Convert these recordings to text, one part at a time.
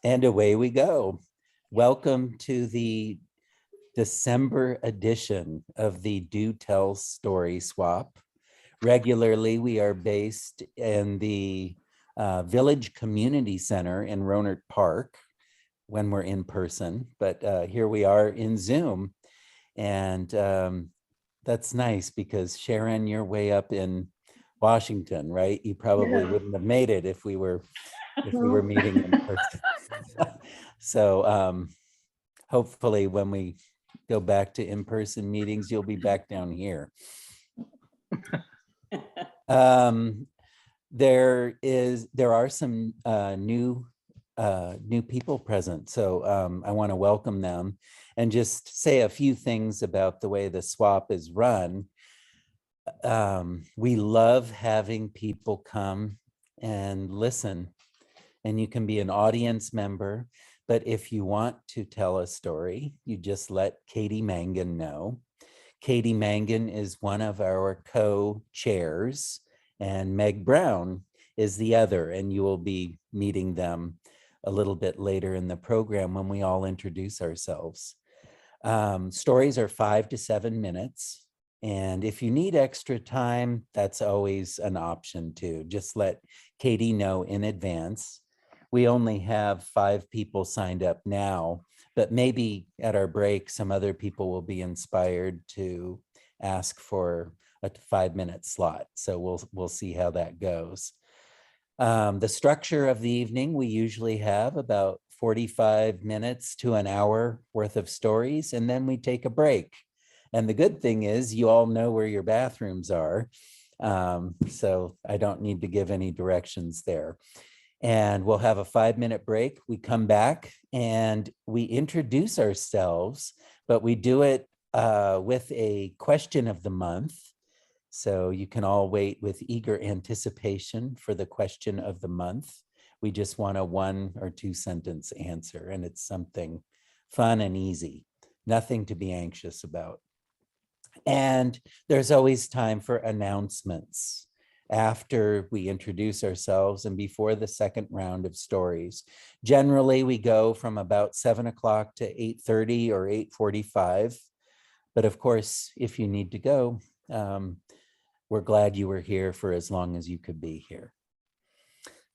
And away we go. Welcome to the December edition of the Do Tell Story Swap. Regularly, we are based in the Village Community Center in Rohnert Park when we're in person, but here we are in Zoom. And that's nice because Sharon, you're way up in Washington, right? You probably wouldn't have made it if we were meeting in person. So hopefully when we go back to in-person meetings, you'll be back down here. There are some new people present, so I want to welcome them and just say a few things about the way the swap is run. We love having people come and listen, and you can be an audience member, but if you want to tell a story, you just let Katie Mangan know. Katie Mangan is one of our co-chairs, and Meg Brown is the other, and you will be meeting them a little bit later in the program when we all introduce ourselves. Stories are 5 to 7 minutes, and if you need extra time, that's always an option too. Just let Katie know in advance. We only have 5 people signed up now, but maybe at our break, some other people will be inspired to ask for a 5-minute slot. So we'll see how that goes. The structure of the evening, we usually have about 45 minutes to an hour worth of stories, and then we take a break. And the good thing is you all know where your bathrooms are. So I don't need to give any directions there. And we'll have a 5-minute break. We come back and we introduce ourselves, but we do it with a question of the month. So you can all wait with eager anticipation for the question of the month. We just want a 1 or 2 sentence answer, and it's something fun and easy, nothing to be anxious about. And there's always time for announcements after we introduce ourselves and before the second round of stories. Generally, we go from about 7 o'clock to 8:30 or 8:45. But of course, if you need to go, we're glad you were here for as long as you could be here.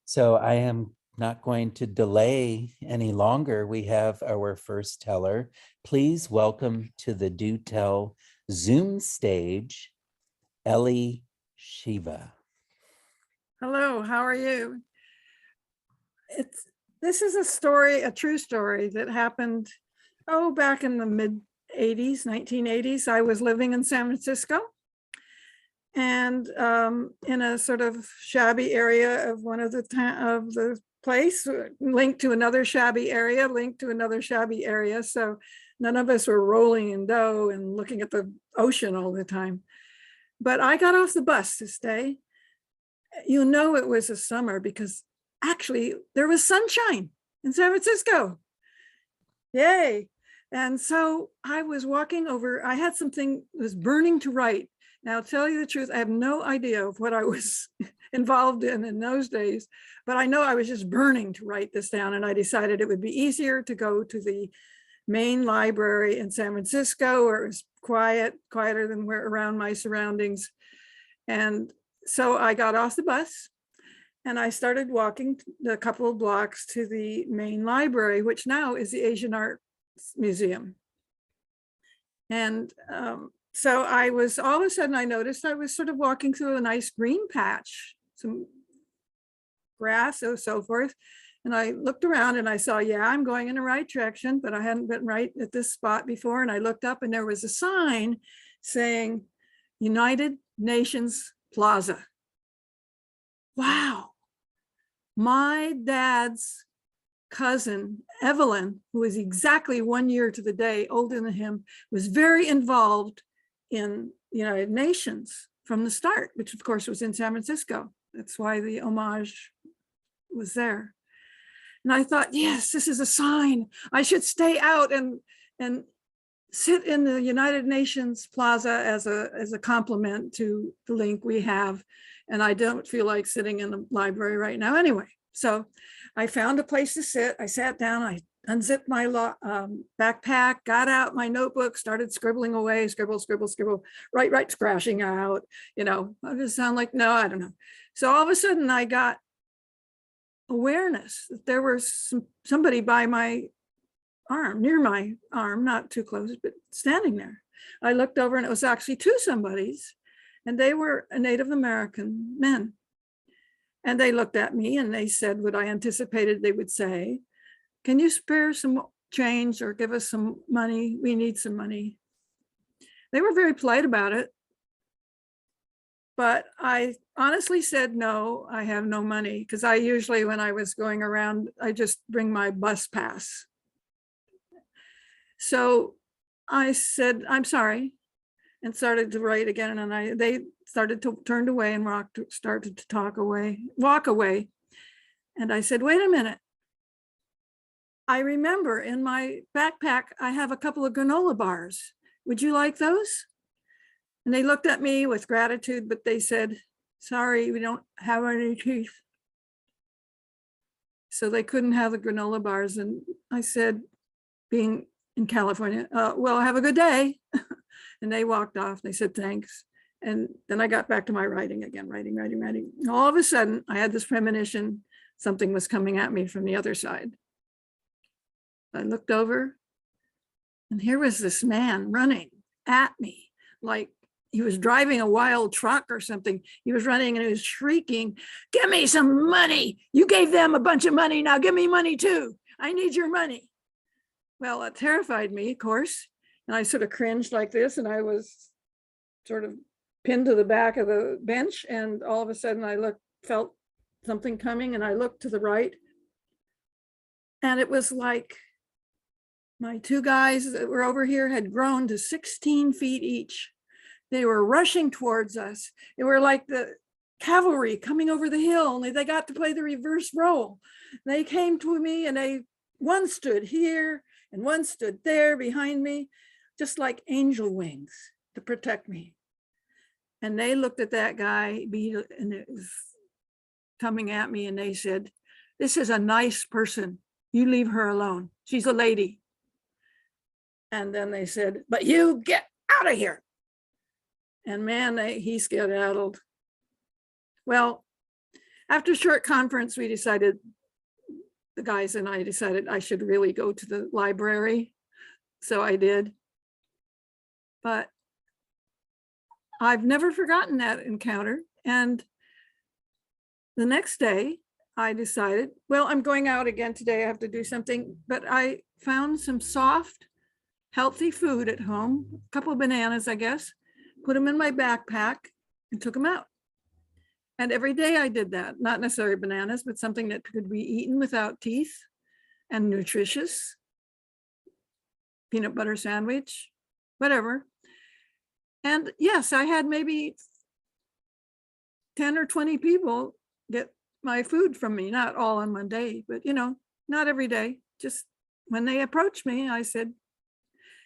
So I am not going to delay any longer. We have our first teller. Please welcome to the Do Tell Zoom stage, Ellie Shiva. Hello, how are you? This is a story, a true story that happened, back in the mid-80s, 1980s. I was living in San Francisco and in a sort of shabby area of one of the place, linked to another shabby area, linked to another shabby area. So none of us were rolling in dough and looking at the ocean all the time. But I got off the bus to stay. You know it was a summer because actually there was sunshine in San Francisco. Yay. And so I was walking over, I had something that was burning to write. Now, I'll tell you the truth, I have no idea of what I was involved in those days, but I know I was just burning to write this down, and I decided it would be easier to go to the main library in San Francisco, where it was quieter than where around my surroundings. And so I got off the bus and I started walking the couple of blocks to the main library, which now is the Asian Art Museum. And so I was, all of a sudden I noticed I was sort of walking through a nice green patch, some grass and so forth. And I looked around and I saw, yeah, I'm going in the right direction, but I hadn't been right at this spot before. And I looked up and there was a sign saying United Nations Plaza. Wow. My dad's cousin, Evelyn, who is exactly 1 year to the day older than him, was very involved in the United Nations from the start, which of course was in San Francisco. That's why the homage was there. And I thought, yes, this is a sign. I should stay out and sit in the United Nations Plaza as a compliment to the link we have. And I don't feel like sitting in the library right now anyway. So I found a place to sit. I sat down, I unzipped my backpack, got out my notebook, started scribbling away, scribble, scribble, scribble, write, scratching out, I just sound like, no, I don't know. So all of a sudden I got awareness that there was somebody by my arm, near my arm, not too close, but standing there. I looked over and it was actually two somebodies, and they were Native American men. And they looked at me and they said what I anticipated they would say. Can you spare some change or give us some money? We need some money. They were very polite about it. But I honestly said, no, I have no money. Because I usually, when I was going around, I just bring my bus pass. So I said, I'm sorry, and started to write again. And they started to turn away and started to walk away. And I said, wait a minute. I remember in my backpack, I have a couple of granola bars. Would you like those? And they looked at me with gratitude, but they said, sorry, we don't have any teeth. So they couldn't have the granola bars. And I said, being in California, well, have a good day. And they walked off. They said, thanks. And then I got back to my writing again, writing. All of a sudden, I had this premonition, something was coming at me from the other side. I looked over, and here was this man running at me like he was driving a wild truck or something. He was running and he was shrieking, give me some money. You gave them a bunch of money. Now give me money too. I need your money. Well, it terrified me, of course. And I sort of cringed like this, and I was sort of pinned to the back of the bench. And all of a sudden I felt something coming, and I looked to the right. And it was like my two guys that were over here had grown to 16 feet each. They were rushing towards us. They were like the cavalry coming over the hill, only they got to play the reverse role. They came to me, and one stood here and one stood there behind me, just like angel wings to protect me. And they looked at that guy, and it was coming at me, and they said, this is a nice person. You leave her alone. She's a lady. And then they said, but you get out of here. And man, he skedaddled. Well, after a short conference, the guys and I decided I should really go to the library. So I did. But I've never forgotten that encounter. And the next day, I decided, well, I'm going out again today. I have to do something. But I found some soft, healthy food at home, a couple of bananas, I guess, put them in my backpack and took them out. And every day I did that, not necessarily bananas, but something that could be eaten without teeth and nutritious, peanut butter sandwich, whatever. And yes, I had maybe 10 or 20 people get my food from me, not all in one day, but not every day. Just when they approached me, I said,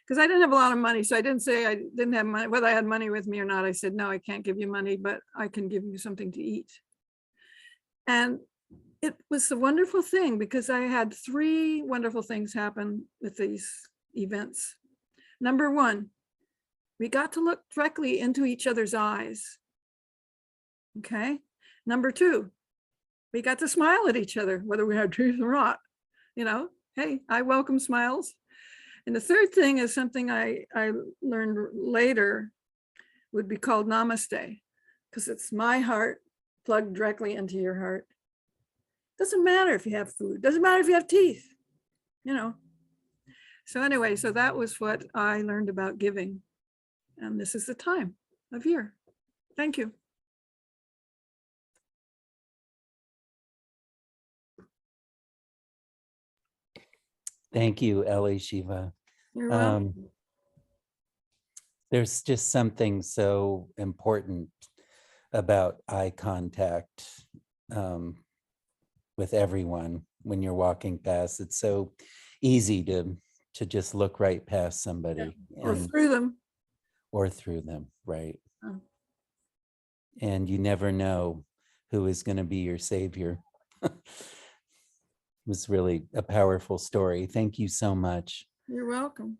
because I didn't have a lot of money, so I didn't say I didn't have money, whether I had money with me or not. I said, no, I can't give you money, but I can give you something to eat. And it was a wonderful thing, because I had 3 wonderful things happen with these events. Number one, we got to look directly into each other's eyes. Okay. Number 2, we got to smile at each other, whether we had teeth or not. Hey, I welcome smiles. And the third thing is something I learned later would be called namaste, because it's my heart plugged directly into your heart. Doesn't matter if you have food, doesn't matter if you have teeth, So anyway, so that was what I learned about giving. And this is the time of year. Thank you. Thank you, Ellie Shiva. You're welcome. There's just something so important about eye contact with everyone when you're walking past. It's so easy to just look right past somebody. Or through them. Or through them, right. Oh. And you never know who is going to be your savior. was really a powerful story. Thank you so much. You're welcome.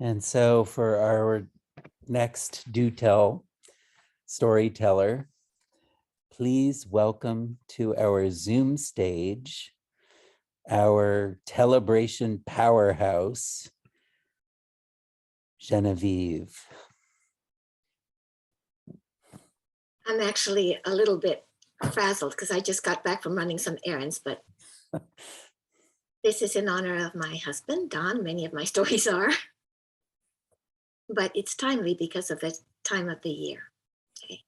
And so for our next Do Tell storyteller, please welcome to our Zoom stage, our Telebration powerhouse, Genevieve. I'm actually a little bit frazzled because I just got back from running some errands, but this is in honor of my husband, Don. Many of my stories are, but it's timely because of the time of the year. Okay.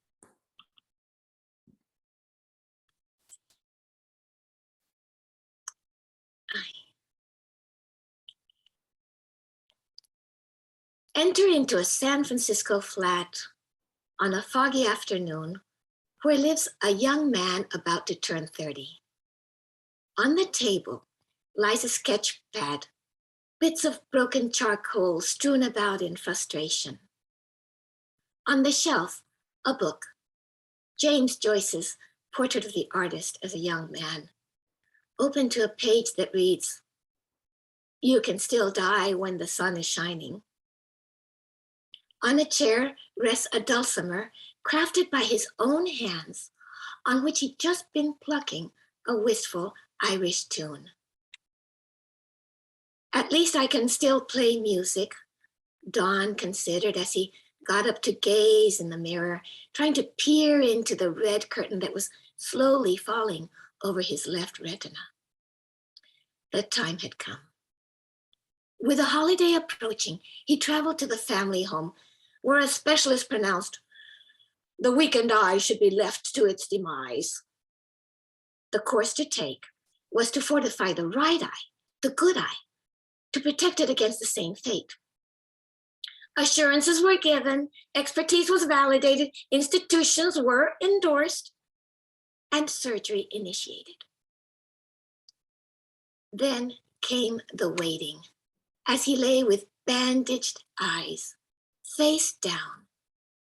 I enter into a San Francisco flat on a foggy afternoon where lives a young man about to turn 30. On the table lies a sketch pad, bits of broken charcoal strewn about in frustration. On the shelf, a book, James Joyce's Portrait of the Artist as a Young Man, open to a page that reads, "You can still die when the sun is shining." On a chair rests a dulcimer crafted by his own hands, on which he'd just been plucking a wistful Irish tune. "At least I can still play music," Don considered as he got up to gaze in the mirror, trying to peer into the red curtain that was slowly falling over his left retina. The time had come. With the holiday approaching, he traveled to the family home, where a specialist pronounced, "The weakened eye should be left to its demise." The course to take was to fortify the right eye, the good eye, to protect it against the same fate. Assurances were given, expertise was validated, institutions were endorsed, and surgery initiated. Then came the waiting, as he lay with bandaged eyes, face down.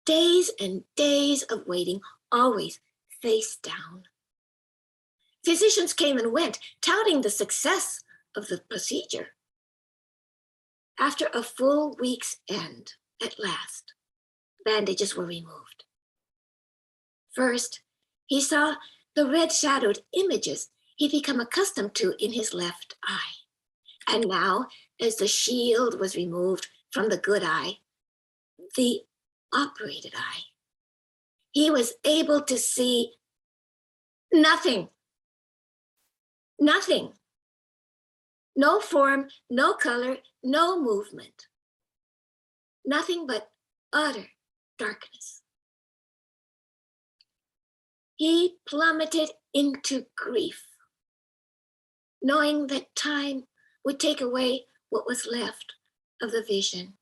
Days and days of waiting, always face down. Physicians came and went, touting the success of the procedure. After a full week's end, at last, bandages were removed. First, he saw the red-shadowed images he'd become accustomed to in his left eye. And now, as the shield was removed from the good eye, the operated eye, he was able to see nothing. Nothing. No form, no color, no movement. Nothing but utter darkness. He plummeted into grief, knowing that time would take away what was left of the vision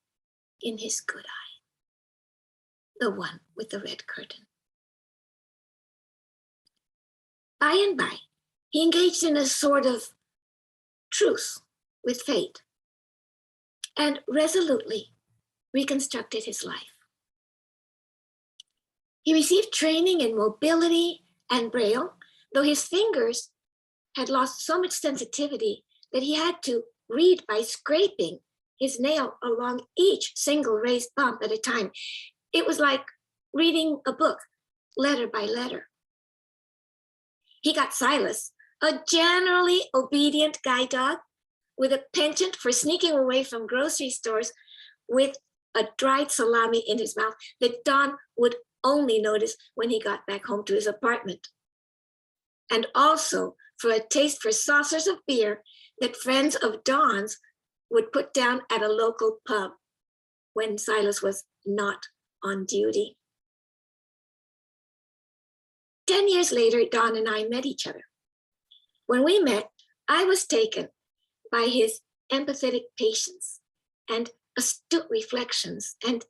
in his good eye, the one with the red curtain. By and by, he engaged in a sort of truce with fate and resolutely reconstructed his life. He received training in mobility and Braille, though his fingers had lost so much sensitivity that he had to read by scraping his nail along each single raised bump at a time. It was like reading a book, letter by letter. He got Silas, a generally obedient guide dog with a penchant for sneaking away from grocery stores with a dried salami in his mouth that Don would only notice when he got back home to his apartment. And also for a taste for saucers of beer that friends of Don's would put down at a local pub when Silas was not on duty. 10 years later, Don and I met each other. When we met, I was taken by his empathetic patience and astute reflections. And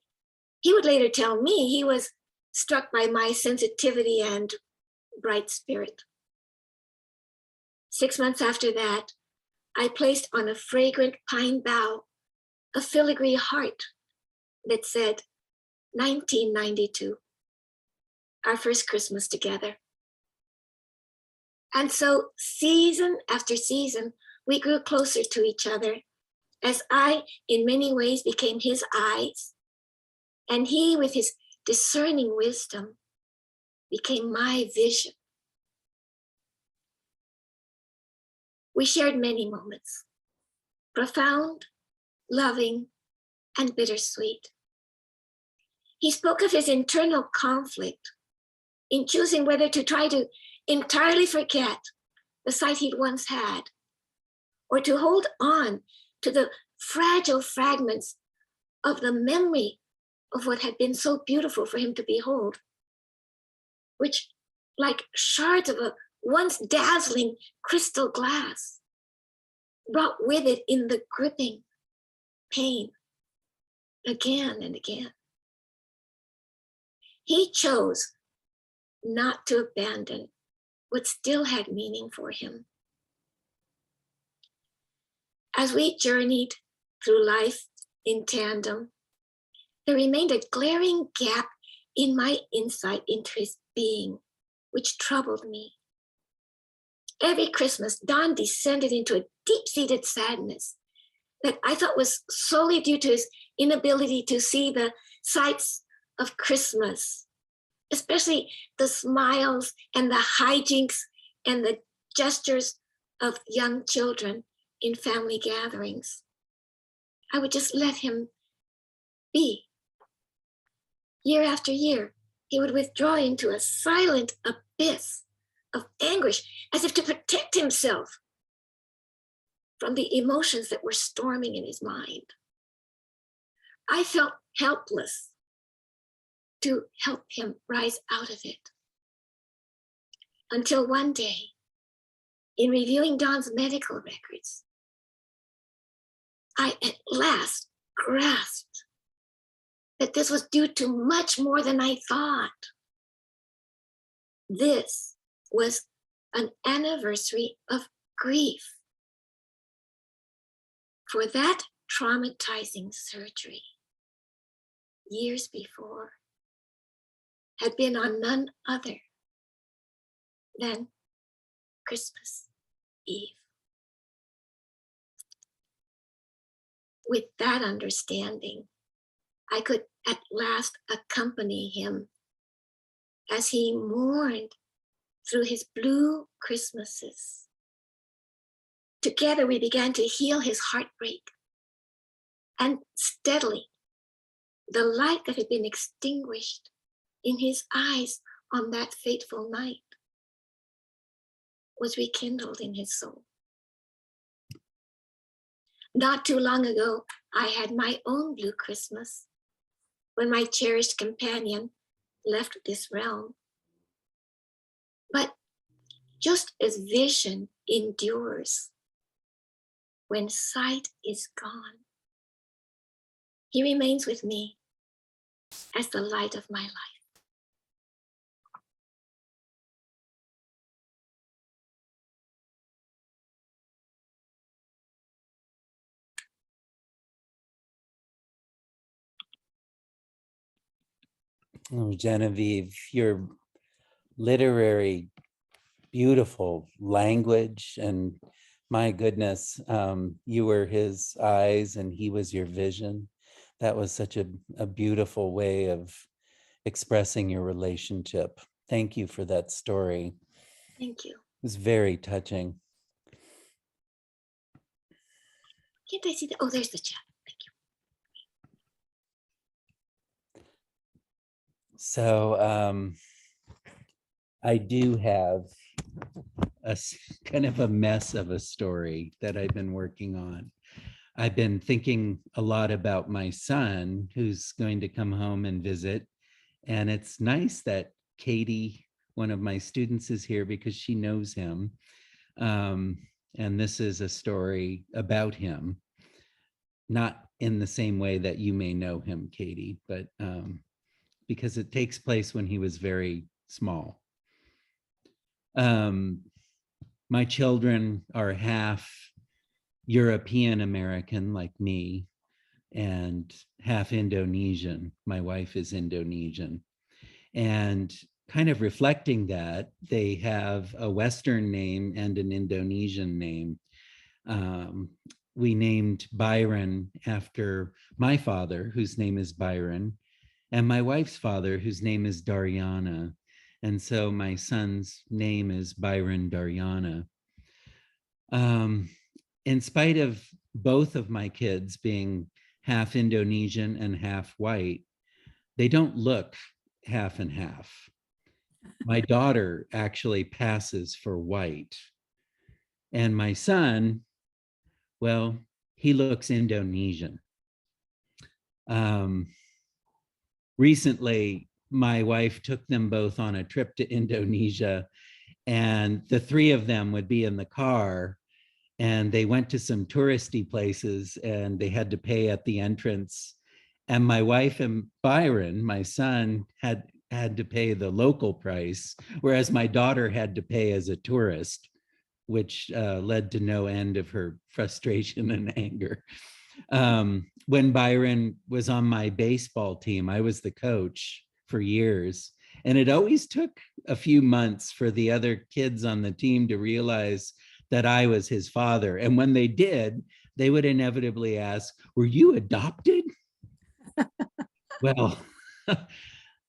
he would later tell me he was struck by my sensitivity and bright spirit. 6 months after that, I placed on a fragrant pine bough a filigree heart that said 1992, our first Christmas together. And so season after season, we grew closer to each other as I, in many ways, became his eyes, and he, with his discerning wisdom, became my vision. We shared many moments, profound, loving, and bittersweet. He spoke of his internal conflict in choosing whether to try to entirely forget the sight he'd once had, or to hold on to the fragile fragments of the memory of what had been so beautiful for him to behold, which, like shards of a once dazzling crystal glass, brought with it in the gripping pain again and again. He chose not to abandon what still had meaning for him. As we journeyed through life in tandem, there remained a glaring gap in my insight into his being, which troubled me. Every Christmas, Don descended into a deep-seated sadness that I thought was solely due to his inability to see the sights of Christmas, especially the smiles and the hijinks and the gestures of young children in family gatherings. I would just let him be. Year after year, he would withdraw into a silent abyss of anguish, as if to protect himself from the emotions that were storming in his mind. I felt helpless to help him rise out of it. Until one day, in reviewing Don's medical records, I at last grasped that this was due to much more than I thought. This was an anniversary of grief. For that traumatizing surgery, years before, had been on none other than Christmas Eve. With that understanding, I could at last accompany him as he mourned through his blue Christmases. Together, we began to heal his heartbreak, and steadily, the light that had been extinguished in his eyes on that fateful night was rekindled in his soul. Not too long ago, I had my own blue Christmas when my cherished companion left this realm. But just as vision endures when sight is gone, he remains with me as the light of my life. Oh, Genevieve, your literary, beautiful language, and my goodness, you were his eyes and he was your vision. That was such a beautiful way of expressing your relationship. Thank you for that story. Thank you. It was very touching. Can't I see that? Oh, there's the chat. Thank you. So I do have kind of a mess of a story that I've been working on. I've been thinking a lot about my son who's going to come home and visit. And it's nice that Katie, one of my students, is here because she knows him. And this is a story about him, not in the same way that you may know him, Katie, but because it takes place when he was very small. My children are half European American like me and half Indonesian. My wife is Indonesian. And kind of reflecting that, they have a Western name and an Indonesian name. Um, we named Byron after my father, whose name is Byron, and my wife's father, whose name is Dariana. And so my son's name is Byron Dariana. In spite of both of my kids being half Indonesian and half white, they don't look half and half. My daughter actually passes for white. And my son, well, he looks Indonesian. Recently, my wife took them both on a trip to Indonesia, and the three of them would be in the car, and they went to some touristy places and they had to pay at the entrance. And my wife and Byron, my son, had to pay the local price, whereas my daughter had to pay as a tourist, which led to no end of her frustration and anger. When Byron was on my baseball team, I was the coach for years. And it always took a few months for the other kids on the team to realize that I was his father. And when they did, they would inevitably ask, "Were you adopted?" Well,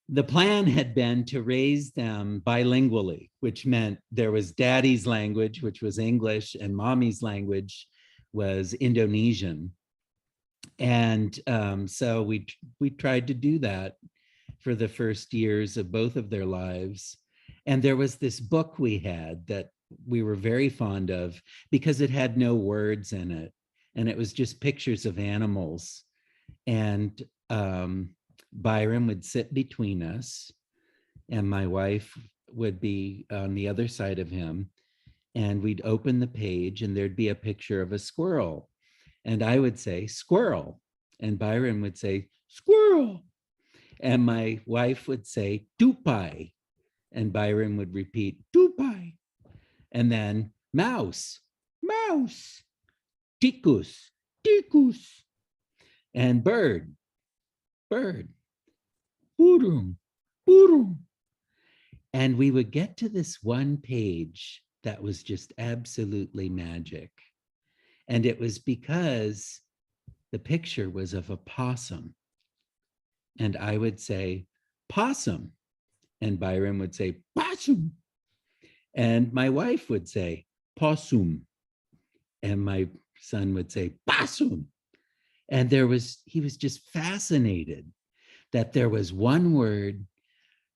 the plan had been to raise them bilingually, which meant there was daddy's language, which was English, and mommy's language was Indonesian. And so we tried to do that for the first years of both of their lives. And there was this book we had that we were very fond of because it had no words in it. And it was just pictures of animals. And Byron would sit between us, and my wife would be on the other side of him. And we'd open the page, and there'd be a picture of a squirrel. And I would say, "Squirrel." And Byron would say, "Squirrel." And my wife would say, "Tupai." And Byron would repeat, "Tupai." And then mouse, mouse, tikus, tikus. And bird, bird, burung, burung. And we would get to this one page that was just absolutely magic. And it was because the picture was of a possum. And I would say, "Possum." And Byron would say, "Possum." And my wife would say, "Possum." And my son would say, "Possum." And he was just fascinated that there was one word,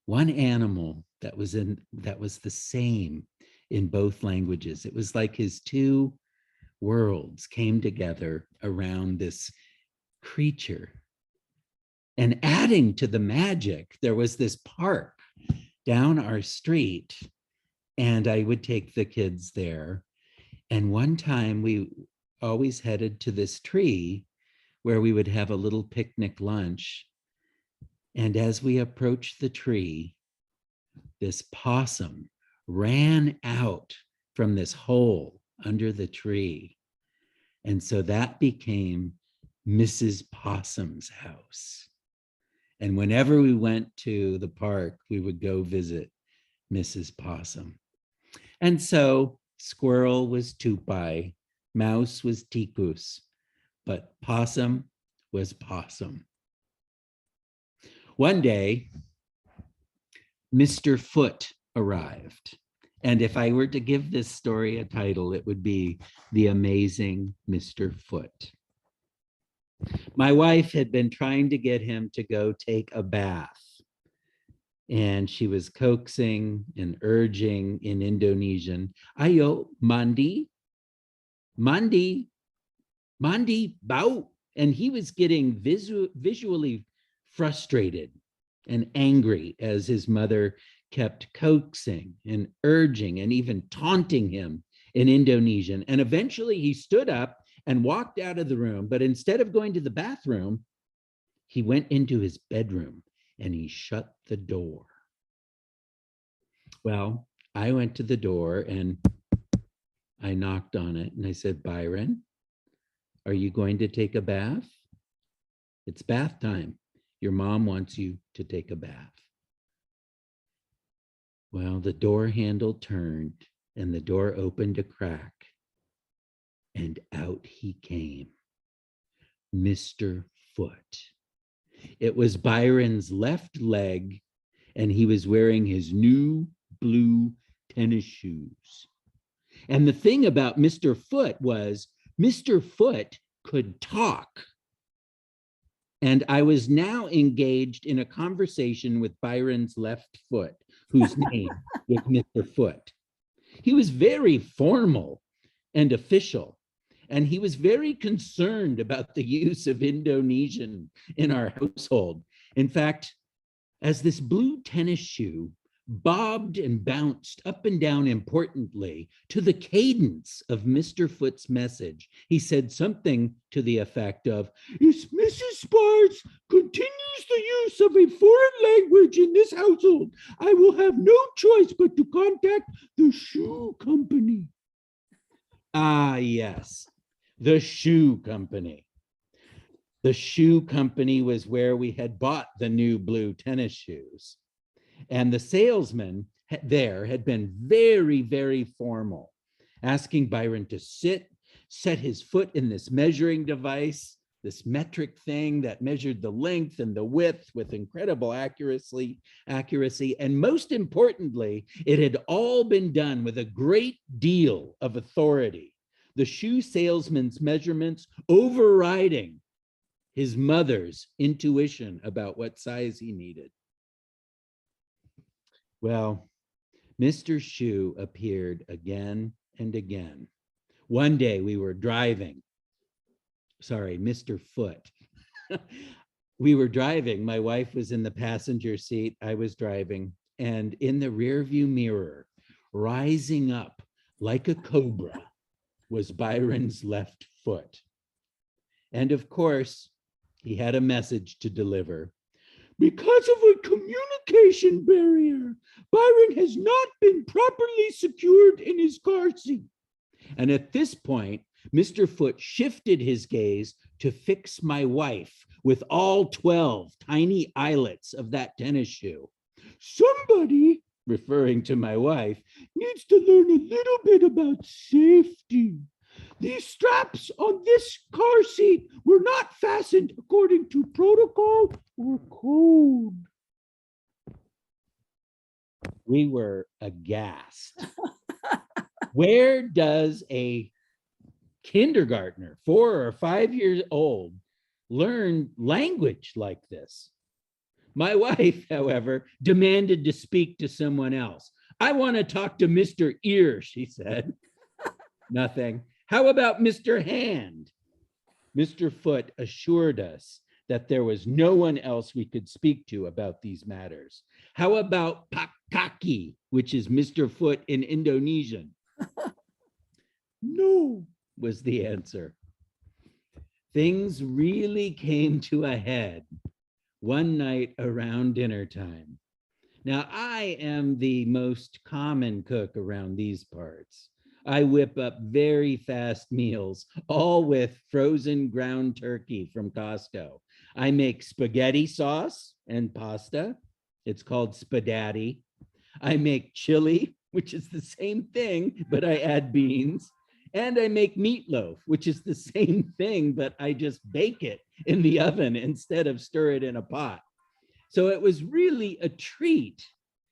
one animal that was the same in both languages. It was like his two worlds came together around this creature. And adding to the magic, there was this park down our street, and I would take the kids there. And one time we always headed to this tree where we would have a little picnic lunch. And as we approached the tree, this possum ran out from this hole under the tree. And so that became Mrs. Possum's house. And whenever we went to the park, we would go visit Mrs. Possum. And so squirrel was tupai, mouse was tikus, but possum was possum. One day, Mr. Foot arrived. And if I were to give this story a title, it would be The Amazing Mr. Foot. My wife had been trying to get him to go take a bath. And she was coaxing and urging in Indonesian, "Ayo, mandi, mandi, mandi, bau." And he was getting visually frustrated and angry as his mother kept coaxing and urging and even taunting him in Indonesian. And eventually he stood up and walked out of the room. But instead of going to the bathroom, he went into his bedroom and he shut the door. Well, I went to the door and I knocked on it and I said, "Byron, are you going to take a bath? It's bath time. Your mom wants you to take a bath." Well, the door handle turned and the door opened a crack, and out he came, Mr. Foot. It was Byron's left leg, and he was wearing his new blue tennis shoes. And the thing about Mr. Foot was Mr. Foot could talk. And I was now engaged in a conversation with Byron's left foot, whose name was Mr. Foot. He was very formal and official, and he was very concerned about the use of Indonesian in our household. In fact, as this blue tennis shoe bobbed and bounced up and down importantly to the cadence of Mr. Foot's message, he said something to the effect of, if Mrs. Sparks continues the use of a foreign language in this household, I will have no choice but to contact the shoe company. Ah, yes, the shoe company. The shoe company was where we had bought the new blue tennis shoes. And the salesman there had been very, very formal, asking Byron to set his foot in this measuring device, this metric thing that measured the length and the width with incredible accuracy. And most importantly, it had all been done with a great deal of authority. The shoe salesman's measurements overriding his mother's intuition about what size he needed. Well, Mr. Shoe appeared again and again. One day we were driving, Mr. Foot. We were driving, my wife was in the passenger seat, I was driving, and in the rearview mirror, rising up like a cobra, was Byron's left foot. And of course, he had a message to deliver. Because of a communication barrier, Byron has not been properly secured in his car seat. And at this point, Mr. Foot shifted his gaze to fix my wife with all 12 tiny eyelets of that tennis shoe. Somebody, referring to my wife, needs to learn a little bit about safety. These straps on this car seat were not fastened according to protocol or code. We were aghast. Where does a kindergartner, 4 or 5 years old, learn language like this? My wife, however, demanded to speak to someone else. I want to talk to Mr. Ear, she said. Nothing. How about Mr. Hand? Mr. Foot assured us that there was no one else we could speak to about these matters. How about Pak Kaki, which is Mr. Foot in Indonesian? No, was the answer. Things really came to a head one night around dinner time. Now, I am the most common cook around these parts. I whip up very fast meals, all with frozen ground turkey from Costco. I make spaghetti sauce and pasta. It's called spadatti. I make chili, which is the same thing, but I add beans. And I make meatloaf, which is the same thing, but I just bake it in the oven instead of stir it in a pot. So it was really a treat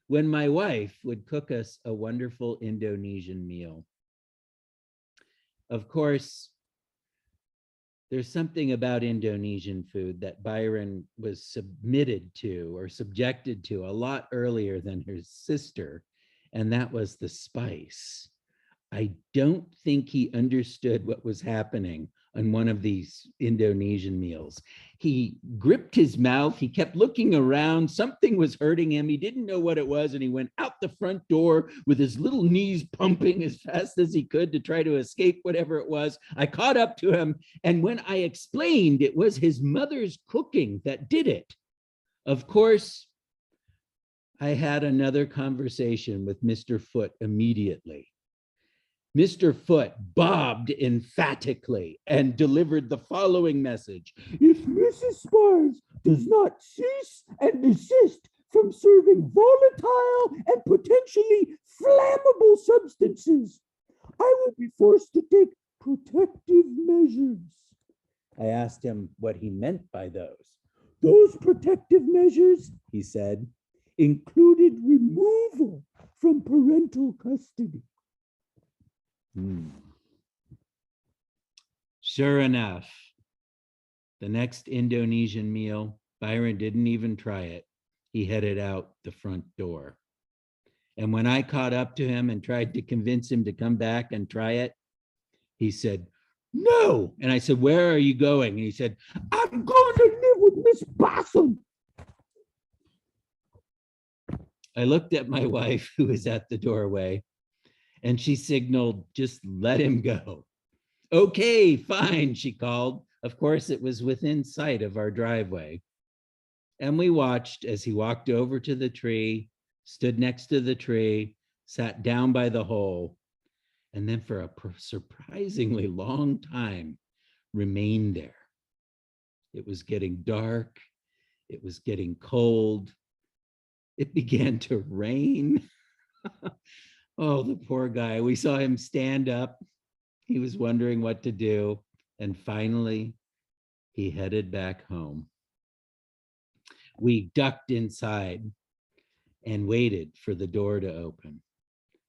when my wife would cook us a wonderful Indonesian meal. Of course, there's something about Indonesian food that Byron was submitted to or subjected to a lot earlier than his sister, and that was the spice. I don't think he understood what was happening on one of these Indonesian meals. He gripped his mouth, he kept looking around, something was hurting him, he didn't know what it was, and he went out the front door with his little knees pumping as fast as he could to try to escape whatever it was. I caught up to him, and when I explained it was his mother's cooking that did it, of course, I had another conversation with Mr. Foot immediately. Mr. Foot bobbed emphatically and delivered the following message. If Mrs. Spars does not cease and desist from serving volatile and potentially flammable substances. I will be forced to take protective measures. I asked him what he meant by those. Those protective measures, he said, included removal from parental custody. Sure enough, the next Indonesian meal, Byron didn't even try it. He headed out the front door. And when I caught up to him and tried to convince him to come back and try it, he said, "No." And I said, "Where are you going?" And he said, I'm going to live with Miss Possum. I looked at my wife, who was at the doorway, and she signaled, "Just let him go." "Okay, fine," she called. Of course, it was within sight of our driveway. And we watched as he walked over to the tree, stood next to the tree, sat down by the hole, and then for a surprisingly long time remained there. It was getting dark. It was getting cold. It began to rain. Oh, the poor guy. We saw him stand up. He was wondering what to do. And finally, he headed back home. We ducked inside and waited for the door to open.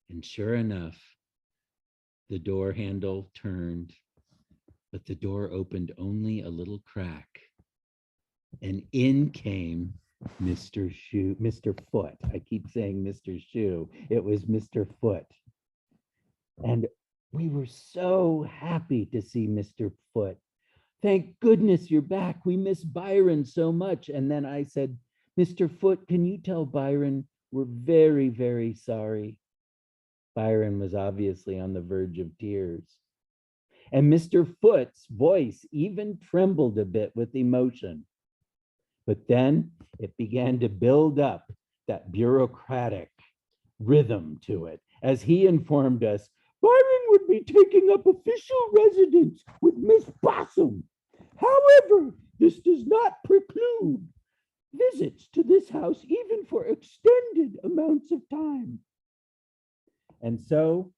And sure enough, the door handle turned, but the door opened only a little crack. And in came Mr. Shoe, Mr. Foot. I keep saying Mr. Shoe. It was Mr. Foot. And we were so happy to see Mr. Foot. "Thank goodness you're back. We miss Byron so much." And then I said, "Mr. Foot, can you tell Byron we're very, very sorry?" Byron was obviously on the verge of tears. And Mr. Foot's voice even trembled a bit with emotion. But then it began to build up that bureaucratic rhythm to it as he informed us, Byron would be taking up official residence with Miss Possum. However, this does not preclude visits to this house even for extended amounts of time. And so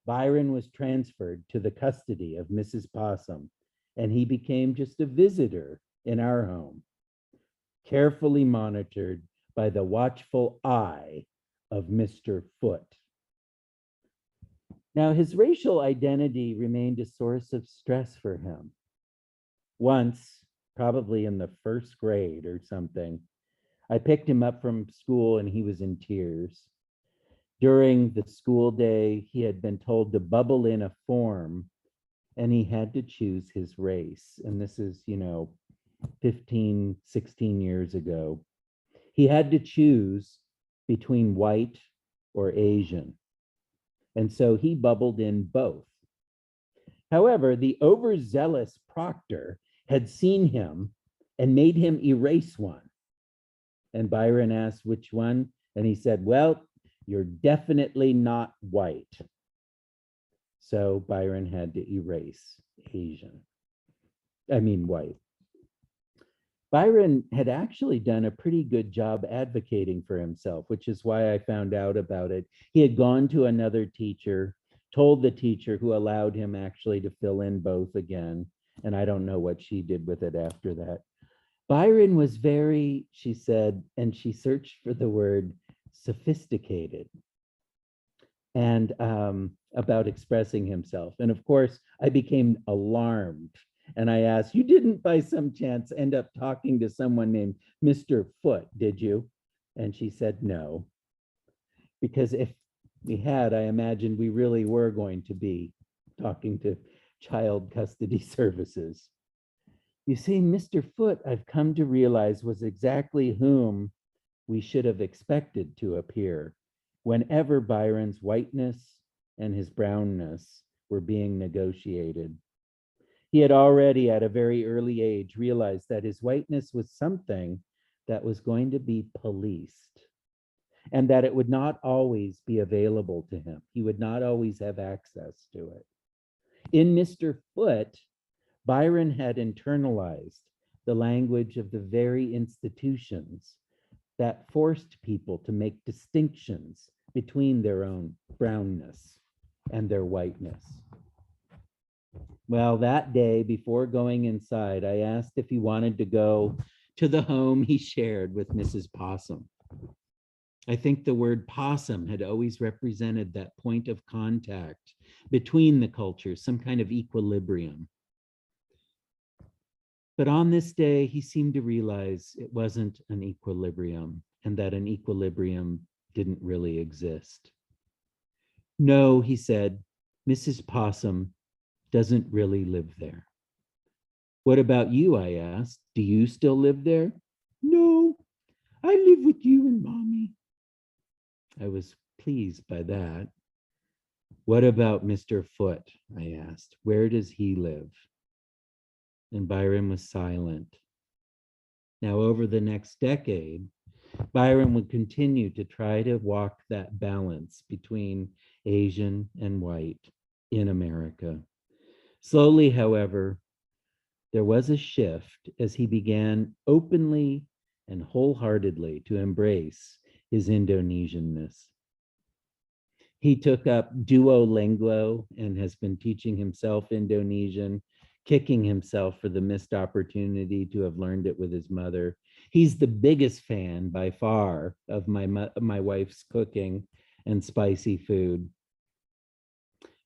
Byron was transferred to the custody of Mrs. Possum, and he became just a visitor in our home, carefully monitored by the watchful eye of Mr. Foot. Now, his racial identity remained a source of stress for him. Once, probably in the first grade or something, I picked him up from school and he was in tears. During the school day, he had been told to bubble in a form and he had to choose his race. And this is, 15, 16 years ago. He had to choose between white or Asian. And so he bubbled in both. However, the overzealous proctor had seen him and made him erase one. And Byron asked which one, and he said, "Well, you're definitely not white." So Byron had to erase white. Byron had actually done a pretty good job advocating for himself, which is why I found out about it. He had gone to another teacher, told the teacher, who allowed him actually to fill in both again. And I don't know what she did with it after that. Byron was very, she said, and she searched for the word sophisticated and about expressing himself. And of course, I became alarmed. And I asked, "You didn't by some chance end up talking to someone named Mr. Foot, did you?" And she said, "No." Because if we had, I imagined we really were going to be talking to child custody services. You see, Mr. Foot, I've come to realize, was exactly whom we should have expected to appear whenever Byron's whiteness and his brownness were being negotiated. He had already at a very early age realized that his whiteness was something that was going to be policed and that it would not always be available to him. He would not always have access to it. In Mr. Foot, Byron had internalized the language of the very institutions that forced people to make distinctions between their own brownness and their whiteness. Well, that day before going inside, I asked if he wanted to go to the home he shared with Mrs. Possum. I think the word possum had always represented that point of contact between the cultures, some kind of equilibrium. But on this day, he seemed to realize it wasn't an equilibrium and that an equilibrium didn't really exist. No, he said, Mrs. Possum doesn't really live there. What about you? I asked. Do you still live there? No, I live with you and Mommy. I was pleased by that. What about Mr. Foote? I asked. Where does he live? And Byron was silent. Now, over the next decade, Byron would continue to try to walk that balance between Asian and white in America. Slowly, however, there was a shift as he began openly and wholeheartedly to embrace his Indonesianness. He took up Duolingo and has been teaching himself Indonesian, kicking himself for the missed opportunity to have learned it with his mother. He's the biggest fan by far of my wife's cooking and spicy food.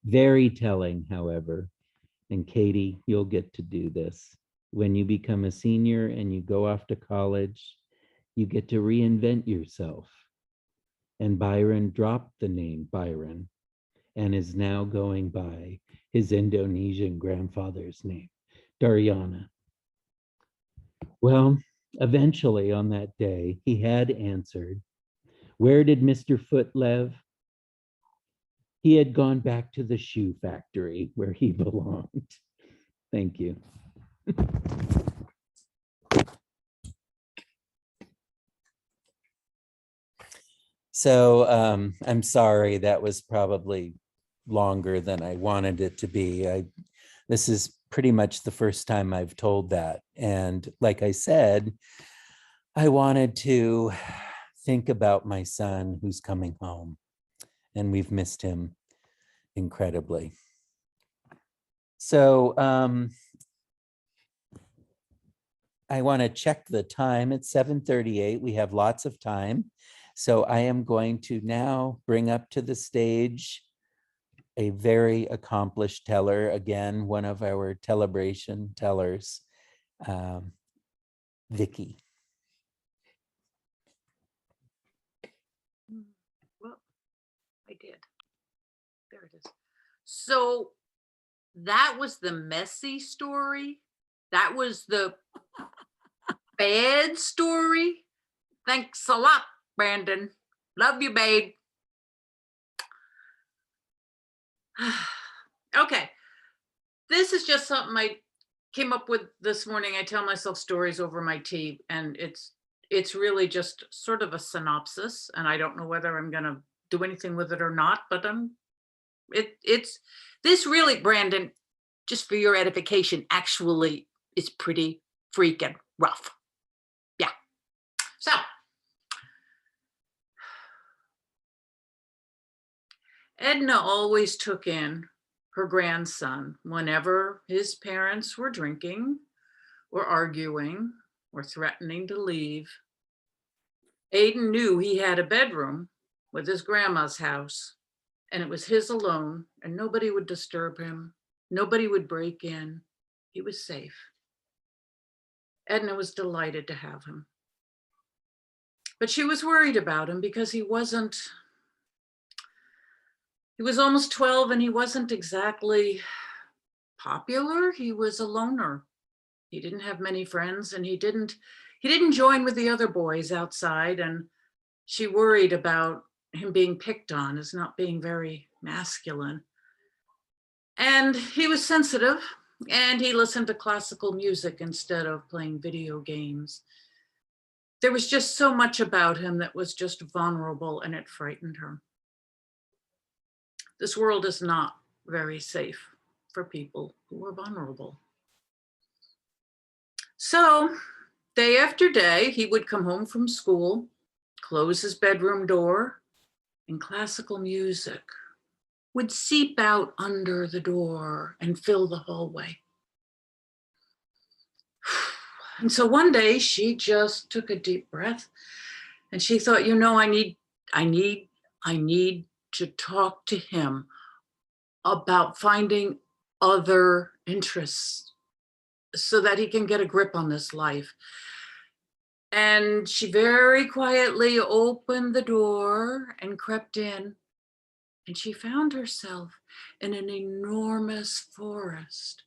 Very telling, however, and Katie, you'll get to do this. When you become a senior and you go off to college, you get to reinvent yourself. And Byron dropped the name Byron and is now going by his Indonesian grandfather's name, Daryana. Well, eventually on that day, he had answered. Where did Mr. Foote live? He had gone back to the shoe factory where he belonged. Thank you. So I'm sorry, that was probably longer than I wanted it to be. This is pretty much the first time I've told that. And like I said, I wanted to think about my son who's coming home, and we've missed him incredibly. So I want to check the time. It's 7:38. We have lots of time. So I am going to now bring up to the stage a very accomplished teller, again, one of our Telebration tellers, Vicky. Well, I did. There it is. So that was the messy story. That was the bad story. Thanks a lot, Brandon. Love you, babe. Okay. This is just something I came up with this morning. I tell myself stories over my tea, and it's really just sort of a synopsis, and I don't know whether I'm going to do anything with it or not, but it's this really, Brandon, just for your edification, actually is pretty freaking rough. Yeah. So Edna always took in her grandson whenever his parents were drinking or arguing or threatening to leave. Aiden knew he had a bedroom with his grandma's house, and it was his alone, and nobody would disturb him. Nobody would break in. He was safe. Edna was delighted to have him. But she was worried about him because he was almost 12 and he wasn't exactly popular. He was a loner. He didn't have many friends, and he didn't join with the other boys outside, and she worried about him being picked on as not being very masculine. And he was sensitive, and he listened to classical music instead of playing video games. There was just so much about him that was just vulnerable, and it frightened her. This world is not very safe for people who are vulnerable. So day after day, he would come home from school close his bedroom door, and classical music would seep out under the door and fill the hallway. And so one day she just took a deep breath and she thought, you know, I need to talk to him about finding other interests so that he can get a grip on this life. And she very quietly opened the door and crept in, and she found herself in an enormous forest.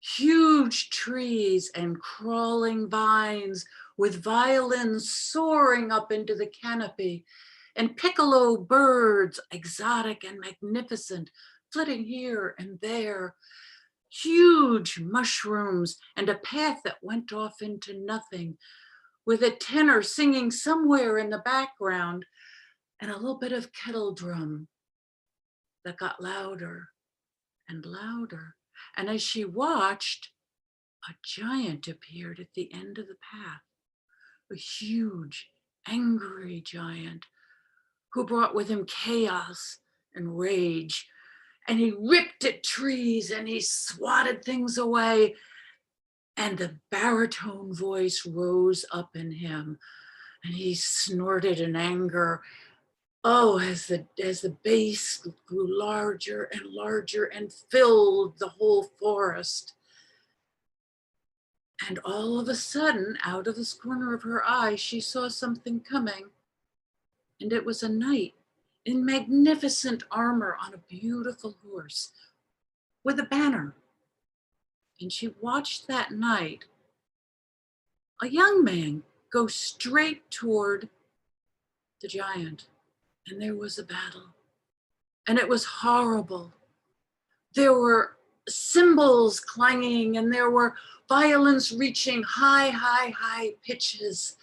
Huge trees and crawling vines with violins soaring up into the canopy, and piccolo birds, exotic and magnificent, flitting here and there. Huge mushrooms and a path that went off into nothing, with a tenor singing somewhere in the background, and a little bit of kettle drum that got louder and louder. And as she watched, a giant appeared at the end of the path, a huge, angry giant who brought with him chaos and rage. And he ripped at trees and he swatted things away. And the baritone voice rose up in him and he snorted in anger. Oh, as the bass grew larger and larger and filled the whole forest. And all of a sudden, out of this corner of her eye, she saw something coming. And it was a knight in magnificent armor on a beautiful horse with a banner. And she watched that knight, a young man, go straight toward the giant. And there was a battle. And it was horrible. There were cymbals clanging and there were violins reaching high, high, high pitches.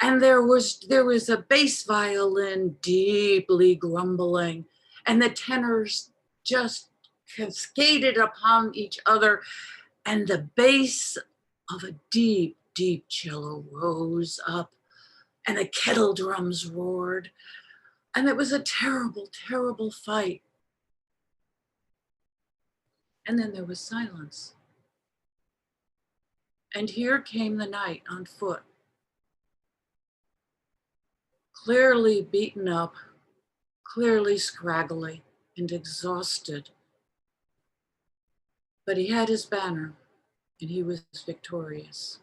And there was a bass violin deeply grumbling, and the tenors just cascaded upon each other, and the bass of a deep, deep cello rose up, and the kettle drums roared, and it was a terrible, terrible fight. And then there was silence. And here came the knight on foot, clearly beaten up, clearly scraggly and exhausted. But he had his banner and he was victorious.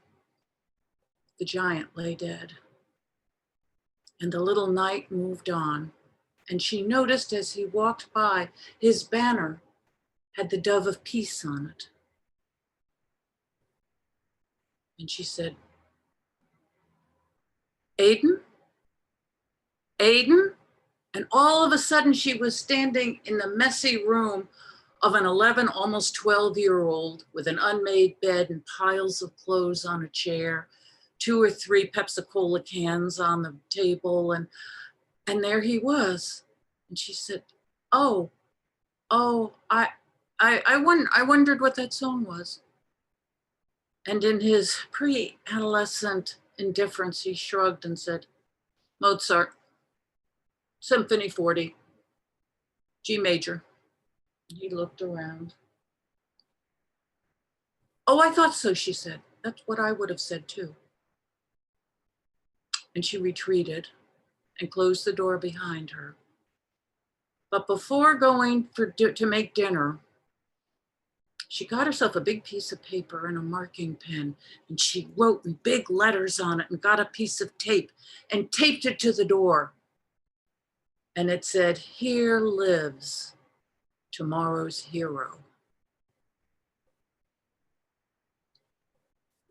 The giant lay dead. And the little knight moved on. And she noticed as he walked by, his banner had the dove of peace on it. And she said, Aiden? Aiden? And all of a sudden she was standing in the messy room of an 11, almost 12-year-old with an unmade bed and piles of clothes on a chair, 2 or 3 Pepsi-Cola cans on the table, and there he was. And she said, I wondered what that song was. And in his pre-adolescent indifference, he shrugged and said, Mozart, Symphony 40, G major. He looked around. Oh, I thought so, she said. That's what I would have said too. And she retreated and closed the door behind her. But before going to make dinner, she got herself a big piece of paper and a marking pen, and she wrote in big letters on it and got a piece of tape and taped it to the door. And it said, "Here lives tomorrow's hero."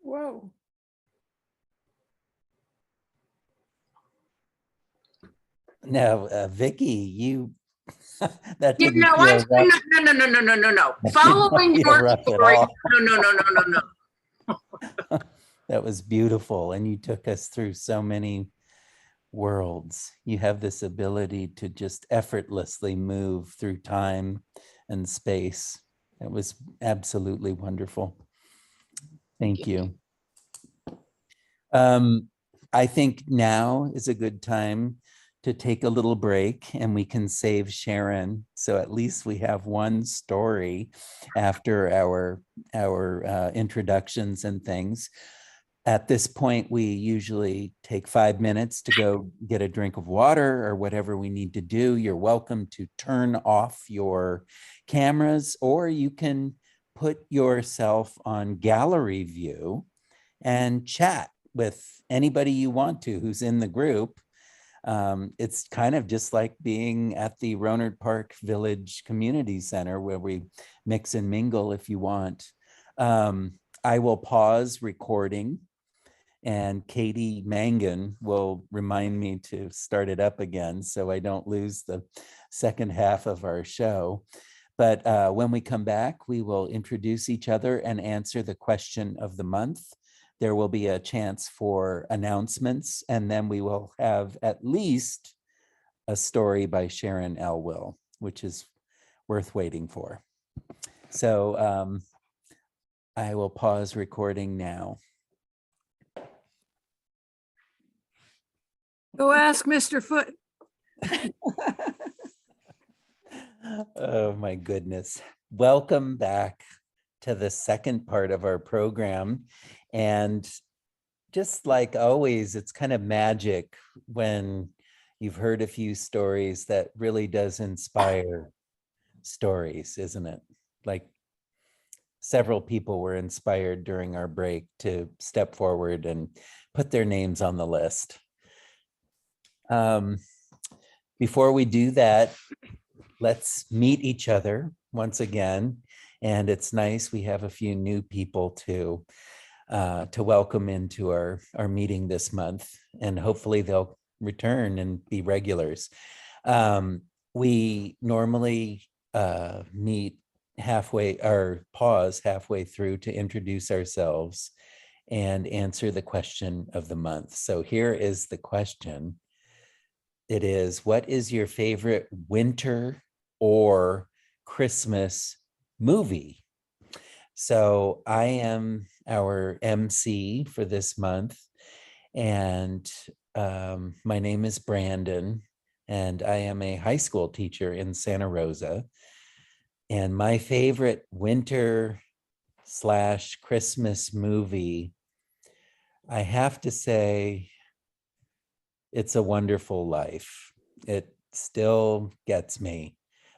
Whoa. Now, Vicky, you that Yeah, didn't no, feel rough. no. Following feel your rough at story, all. no. That was beautiful, and you took us through so many worlds. You have this ability to just effortlessly move through time and space. It was absolutely wonderful. Thank you. I think now is a good time to take a little break and we can save Sharon. So at least we have one story after our introductions and things. At this point, we usually take 5 minutes to go get a drink of water or whatever we need to do. You're welcome to turn off your cameras, or you can put yourself on gallery view and chat with anybody you want to who's in the group. It's kind of just like being at the Rohnert Park Village Community Center where we mix and mingle if you want. I will pause recording and Katie Mangan will remind me to start it up again so I don't lose the second half of our show. But when we come back, we will introduce each other and answer the question of the month. There will be a chance for announcements, and then we will have at least a story by Sharon Elwell, which is worth waiting for. So I will pause recording now. Go ask Mr. Foot. Oh my goodness. Welcome back to the second part of our program. And just like always, it's kind of magic when you've heard a few stories that really does inspire stories, isn't it? Like several people were inspired during our break to step forward and put their names on the list. Before we do that, let's meet each other once again. And it's nice we have a few new people to welcome into our meeting this month. And hopefully they'll return and be regulars. We normally meet halfway or pause halfway through to introduce ourselves and answer the question of the month. So here is the question. It is, what is your favorite winter or Christmas movie? So I am our MC for this month, and my name is Brandon, and I am a high school teacher in Santa Rosa. And my favorite winter / Christmas movie, I have to say, It's a Wonderful Life. It still gets me.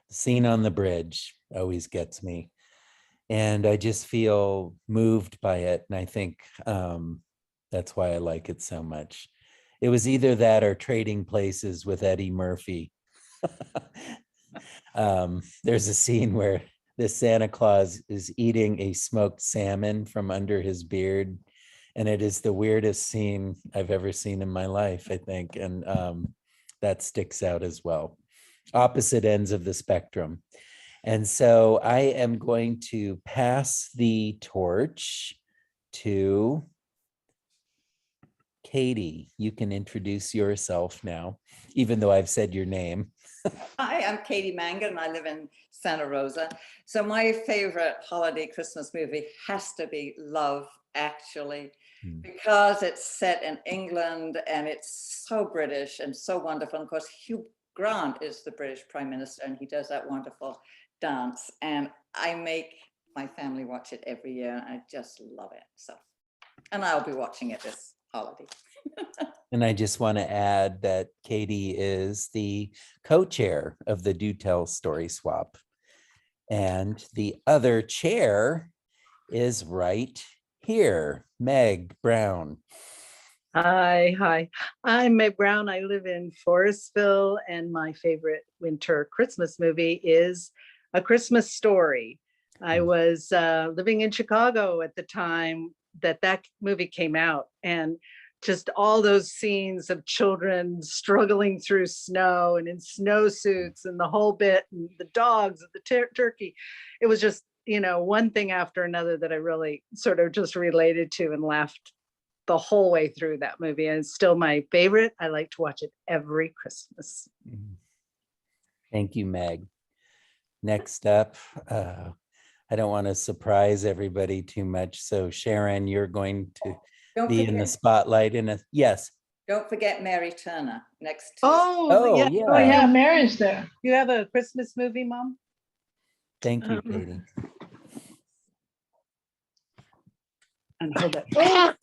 The scene on the bridge always gets me. And I just feel moved by it. And I think that's why I like it so much. It was either that or Trading Places with Eddie Murphy. There's a scene where the Santa Claus is eating a smoked salmon from under his beard. And it is the weirdest scene I've ever seen in my life, I think. And that sticks out as well. Opposite ends of the spectrum. And so I am going to pass the torch to Katie. You can introduce yourself now, even though I've said your name. Hi, I'm Katie Mangan and I live in Santa Rosa. So my favorite holiday Christmas movie has to be Love Actually, because it's set in England and it's so British and so wonderful. And of course, Hugh Grant is the British Prime Minister and he does that wonderful dance. And I make my family watch it every year. And I just love it. So, and I'll be watching it this holiday. And I just want to add that Katie is the co-chair of the Do Tell Story Swap. And the other chair is right here, Meg Brown. Hi. I'm Meg Brown. I live in Forestville, and my favorite winter Christmas movie is A Christmas Story. I was living in Chicago at the time that movie came out, and just all those scenes of children struggling through snow and in snowsuits and the whole bit, and the dogs and the turkey. It was just, one thing after another that I really sort of just related to and laughed the whole way through that movie. And it's still my favorite. I like to watch it every Christmas. Thank you, Meg. Next up, I don't want to surprise everybody too much. So Sharon, you're going to be in the spotlight yes, Don't forget Mary Turner next Tuesday. Oh, yeah. yeah. Oh, yeah, Mary's there. You have a Christmas movie, Mom? Thank you, Um, Katie. And hold it. Oh,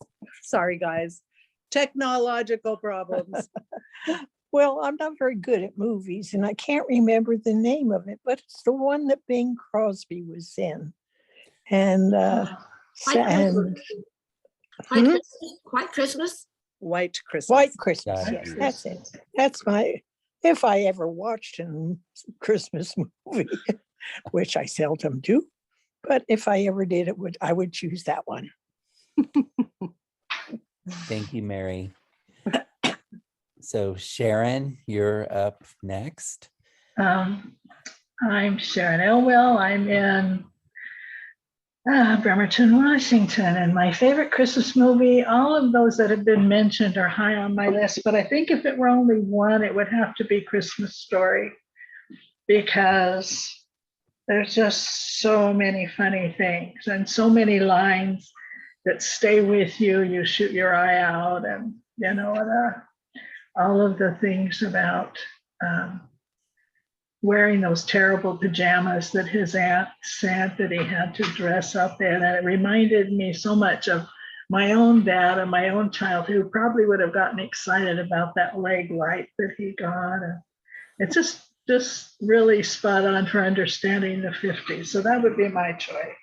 sorry, guys. Technological problems. Well, I'm not very good at movies and I can't remember the name of it, but it's the one that Bing Crosby was in. And, White and Christmas. White Hmm? Christmas. White Christmas. White Christmas. White Christmas. Got Yes, you. that's it. That's if I ever watched a Christmas movie, which I seldom do, but if I ever did, I would choose that one. Thank you, Mary. So Sharon, you're up next. I'm Sharon Elwell. I'm in Bremerton, Washington. And my favorite Christmas movie, all of those that have been mentioned are high on my list. But I think if it were only one, it would have to be Christmas Story, because there's just so many funny things and so many lines that stay with you. You shoot your eye out, and all of the things about wearing those terrible pajamas that his aunt said that he had to dress up in. And it reminded me so much of my own dad and my own child, who probably would have gotten excited about that leg light that he got. And it's just really spot on for understanding the 50s. So that would be my choice.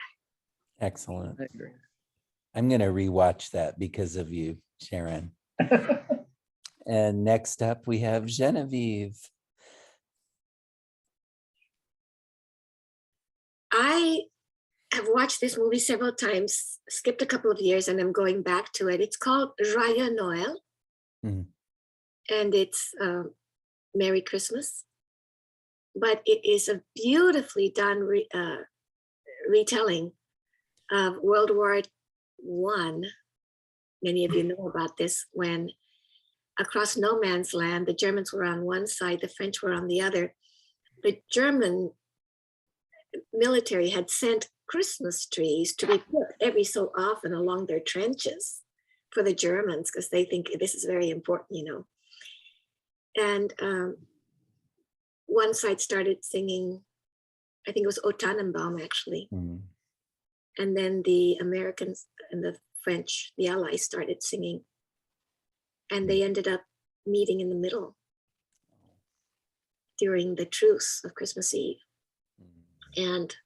Excellent. I agree. I'm going to rewatch that because of you, Sharon. And next up, we have Genevieve. I have watched this movie several times, skipped a couple of years, and I'm going back to it. It's called Joyeux Noël. Mhm. And it's Merry Christmas. But it is a beautifully done retelling of World War I. Many of you know about this, when across no man's land, the Germans were on one side, the French were on the other. The German military had sent Christmas trees to be put every so often along their trenches for the Germans, because they think this is very important, And one side started singing, I think it was O Tannenbaum actually. Mhm. And then the Americans and the French, the Allies, started singing. And they ended up meeting in the middle during the truce of Christmas Eve. And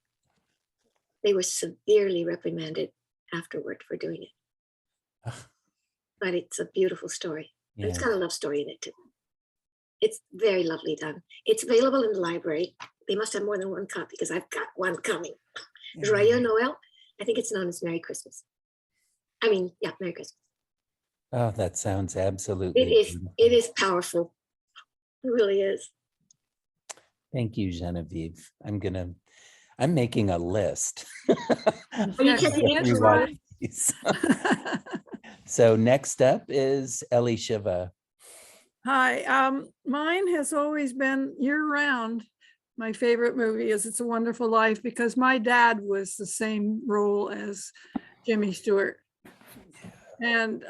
they were severely reprimanded afterward for doing it. But it's a beautiful story. And it's Yeah. got a love story in it too. It's very lovely done. It's available in the library. They must have more than one copy, because I've got one coming. Joyeux Noël. I think it's known as Merry Christmas. Merry Christmas. Oh, that sounds absolutely beautiful. It is powerful. It really is. Thank you, Genevieve. I'm making a list. Are you checking it? Rewatch these. So next up is Ellie Shiva. Hi, mine has always been year-round. My favorite movie is It's a Wonderful Life, because my dad was the same role as Jimmy Stewart. And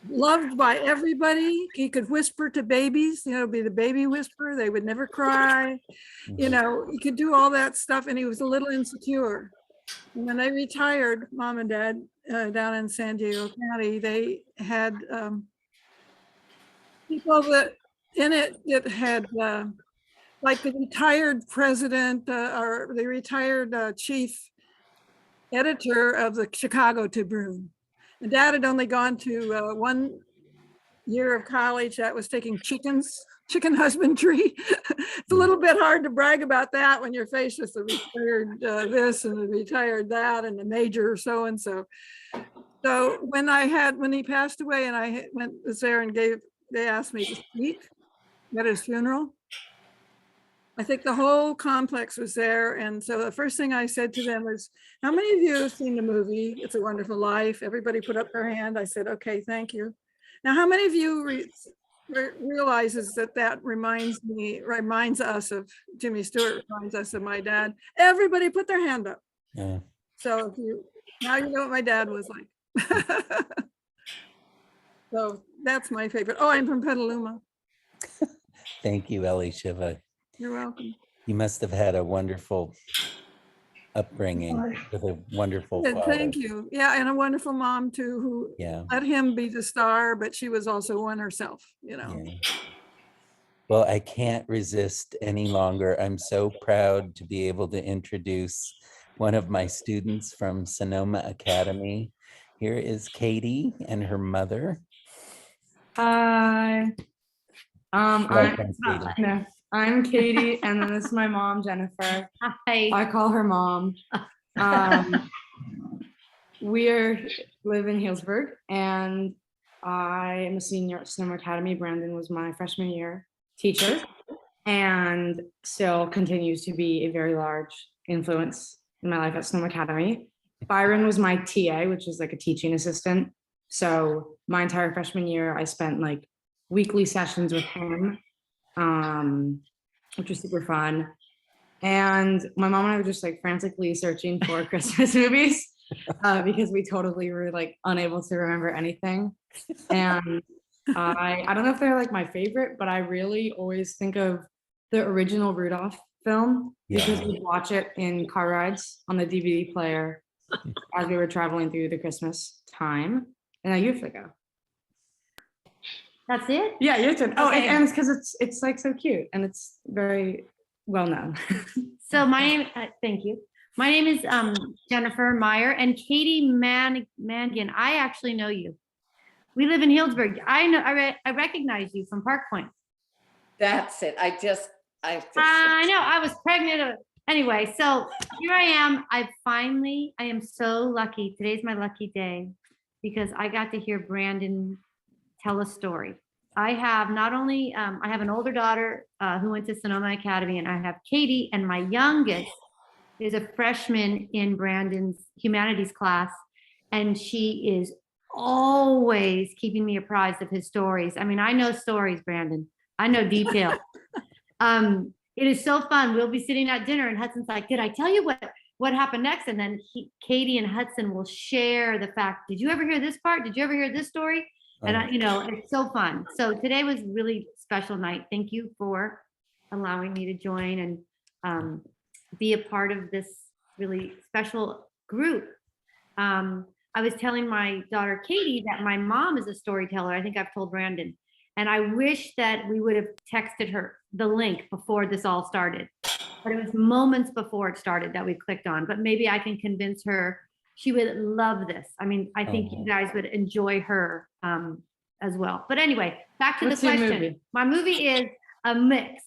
loved by everybody. He could whisper to babies, be the baby whisperer. They would never cry. He could do all that stuff, and he was a little insecure. And when they retired, Mom and Dad, down in San Diego County, they had people that in it that had like the retired president or the retired chief editor of the Chicago Tribune. And Dad had only gone to 1 year of college that was taking chicken husbandry. It's a little bit hard to brag about that when you're faced with the retired this and the retired that and the major so-and-so. So when he passed away and I was there and they asked me to speak at his funeral, I think the whole complex was there. And so the first thing I said to them was, how many of you have seen the movie, It's a Wonderful Life? Everybody put up their hand. I said, okay, thank you. Now, how many of you realizes that reminds us of Jimmy Stewart, reminds us of my dad? Everybody put their hand up. Yeah. So now you know what my dad was like. So That's my favorite. Oh, I'm from Petaluma. Thank you, Ellie Shiva. You're welcome. You must have had a wonderful upbringing Right. with a wonderful Good, father. thank you. Yeah, and a wonderful mom too, who Yeah, let him be the star, but she was also one herself, you know. yeah. Well, I can't resist any longer. I'm so proud to be able to introduce one of my students from Sonoma Academy. Here is Katie and her mother. Hi. Welcome, Katie. No, I'm Katie, and then this is my mom, Jennifer. Hi. I call her mom. We live in Healdsburg, and I am a senior at Sonoma Academy. Brandon was my freshman year teacher, and still continues to be a very large influence in my life at Sonoma Academy. Byron was my TA, which is like a teaching assistant. So my entire freshman year, I spent like weekly sessions with him, which was super fun. And my mom and I were just like frantically searching for Christmas movies because we totally were like unable to remember anything. And I don't know if they're like my favorite, but I really always think of the original Rudolph film because Yeah. we'd watch it in car rides on the DVD player as we were traveling through the Christmas time. And now you have to go. That's it? Yeah, your turn. Oh, Okay. and it's because it's like so cute and it's very well known. So my name, thank you. My name is Jennifer Meyer, and Katie Mangan. I actually know you. We live in Healdsburg. I know. I recognize you from Park Point. That's it. I I know. I was pregnant. Anyway, so here I am. I am so lucky. Today's my lucky day because I got to hear Brandon tell a story. I have not only, I have an older daughter who went to Sonoma Academy, and I have Katie, and my youngest is a freshman in Brandon's humanities class, and she is always keeping me apprised of his stories. I mean, I know stories, Brandon. I know detail. It is so fun. We'll be sitting at dinner, and Hudson's like, "Did I tell you what happened next?" And then Katie and Hudson will share the fact. Did you ever hear this part? Did you ever hear this story? And it's so fun. So today was really special night. Thank you for allowing me to join and be a part of this really special group. I was telling my daughter Katie that my mom is a storyteller. I think I've told Brandon, and I wish that we would have texted her the link before this all started. But it was moments before it started that we clicked on. But maybe I can convince her. She would love this. I mean, I think you guys would enjoy her as well. But anyway, back to What's the your question. movie? My movie is a mix.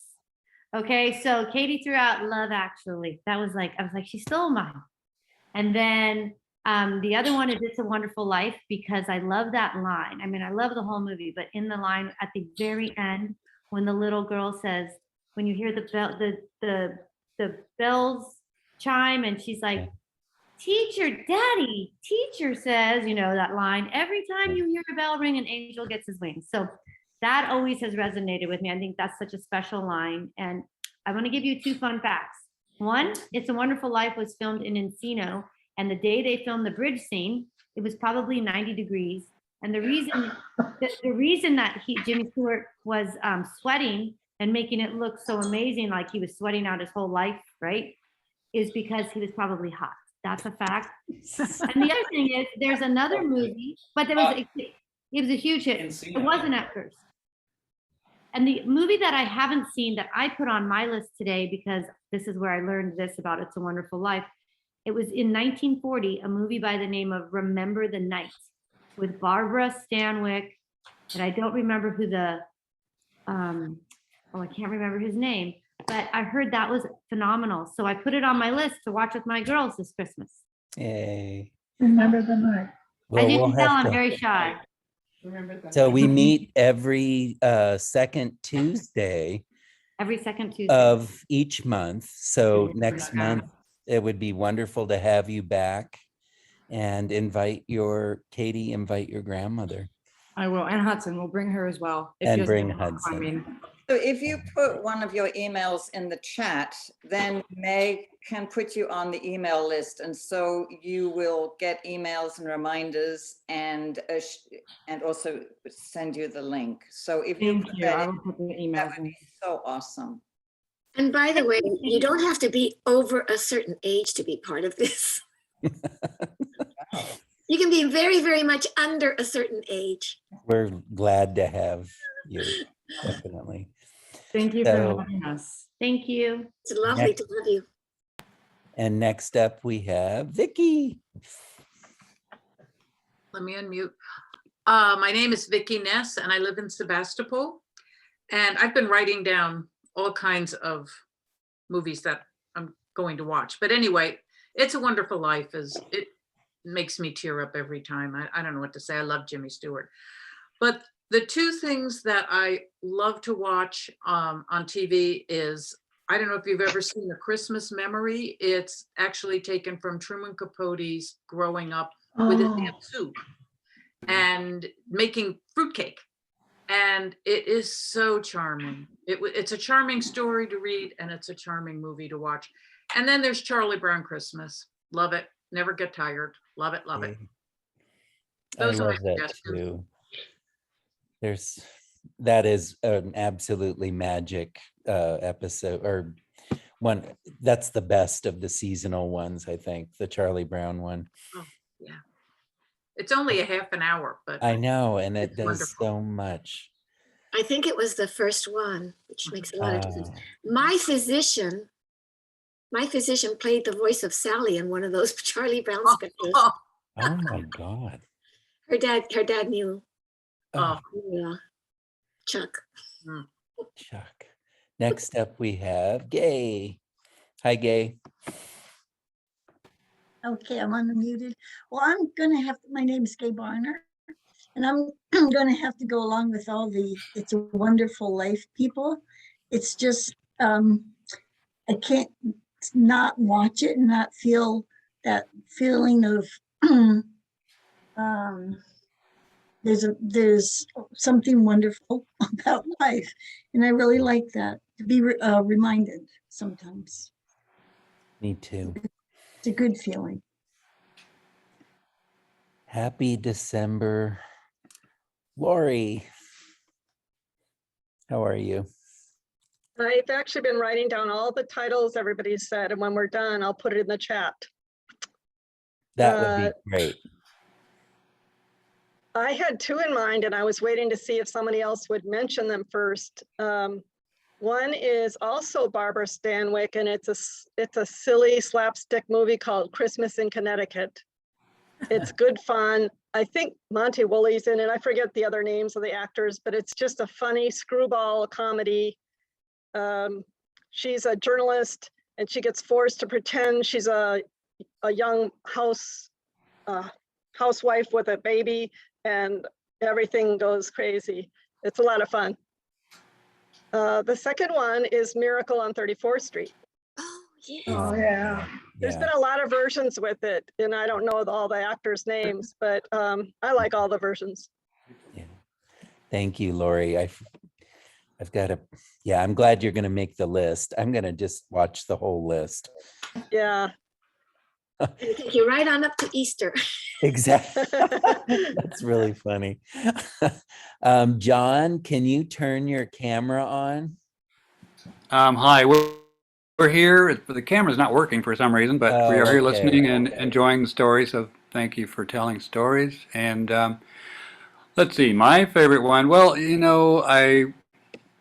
Okay, so Katie threw out Love Actually. I was like, she stole mine. And then the other one is It's a Wonderful Life because I love that line. I mean, I love the whole movie, but in the line at the very end, when the little girl says, when you hear the bell, the bells chime, and she's like, "Teacher, Daddy, teacher says," you know, that line. Every time you hear a bell ring, an angel gets his wings. So that always has resonated with me. I think that's such a special line. And I want to give you two fun facts. One, It's a Wonderful Life was filmed in Encino, and the day they filmed the bridge scene, it was probably 90 degrees. And the reason that Jimmy Stewart was sweating and making it look so amazing, like he was sweating out his whole life, right, is because he was probably hot. That's a fact. And the other thing is, there's another movie, but it was a huge hit. It wasn't at first. And the movie that I haven't seen that I put on my list today, because this is where I learned this about It's a Wonderful Life. It was in 1940, a movie by the name of Remember the Night with Barbara Stanwyck. And I don't remember who I can't remember his name, but I heard that was phenomenal. So I put it on my list to watch with my girls this Christmas. Yay. Remember the night. Well, As you we'll can tell, have I'm to- very shy. So we meet every second Tuesday Every second Tuesday. of each month. So next month, it would be wonderful to have you back and invite your grandmother. I will, and Hudson, we'll bring her as well. And she doesn't bring have a lot of Hudson. timing. So if you put one of your emails in the chat, then Meg can put you on the email list. And so you will get emails and reminders and also send you the link. So if you Thank put you. that I in, will put the that emails would in. be so awesome. And by the way, you don't have to be over a certain age to be part of this. You can be very, very much under a certain age. We're glad to have you, definitely. Thank you for So, having us. Thank you. It's lovely to have you. and next up we have Vicky. Let me unmute. My name is Vicky Ness and I live in Sebastopol. And I've been writing down all kinds of movies that I'm going to watch. But anyway, It's a Wonderful Life it makes me tear up every time. I don't know what to say. I love Jimmy Stewart. But the two things that I love to watch on TV is, I don't know if you've ever seen A Christmas Memory. It's actually taken from Truman Capote's growing up with his Aunt Sue and making fruitcake. And it is so charming. It's a charming story to read and it's a charming movie to watch. And then there's Charlie Brown Christmas. Love it. Never get tired. Love it. Love it. Those I are my love that suggestions. too. That is an absolutely magic episode, or one that's the best of the seasonal ones, I think, the Charlie Brown one. Oh, yeah. It's only a half an hour, but I know, and it it's does wonderful. so much. I think it was the first one, which makes a lot of difference. Oh. My physician played the voice of Sally in one of those Charlie Brown specials. Oh my God. Her dad knew. Oh. Yeah. Chuck. Chuck. Next up we have Gay. Hi, Gay. Okay, I'm unmuted. Well, my name is Gay Barner, and I'm going to have to go along with all the It's a Wonderful Life people. It's just, I can't not watch it and not feel that feeling of, there's something wonderful about life. And I really like that, to be reminded sometimes. Me too. It's a good feeling. Happy December. Lori, how are you? I've actually been writing down all the titles everybody said, and when we're done, I'll put it in the chat. That would be great. I had two in mind, and I was waiting to see if somebody else would mention them first. One is also Barbara Stanwyck, and it's a silly slapstick movie called Christmas in Connecticut. It's good fun. I think Monty Woolley's in it. I forget the other names of the actors, but it's just a funny screwball comedy. She's a journalist and she gets forced to pretend she's a young housewife with a baby, and everything goes crazy. It's a lot of fun. The second one is Miracle on 34th Street. Oh, yeah. Oh, yeah. There's been a lot of versions with it, and I don't know all the actors' names, but I like all the versions. Yeah. Thank you, Lori. I've got to, yeah, I'm glad you're going to make the list. I'm going to just watch the whole list. Yeah. It'll take you right on up to Easter. Exactly. That's really funny. John, can you turn your camera on? Hi, we're here. The camera's not working for some reason, but we are here listening and enjoying the story. So thank you for telling stories. And let's see, my favorite one. Well, you know, of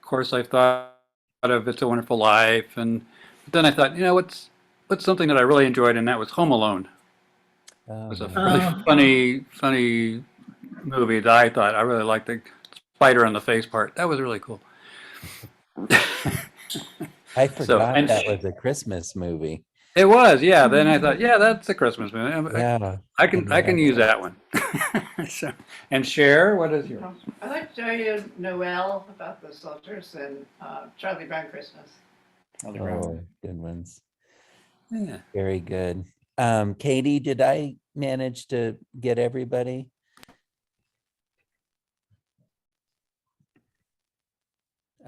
course, I thought of It's a Wonderful Life, and then I thought, you know, what's something that I really enjoyed, and that was Home Alone. It was a really funny movie that I thought I really liked the spider on the face part. That was really cool. I forgot that was a Christmas movie. It was, yeah. Then I thought, yeah, that's a Christmas movie. Yeah, I can use that one. So, and Cher, what is yours? I like to tell you Noel about the soldiers and Charlie Brown Christmas. Oh, good ones. Yeah. Very good. Katie, did I manage to get everybody?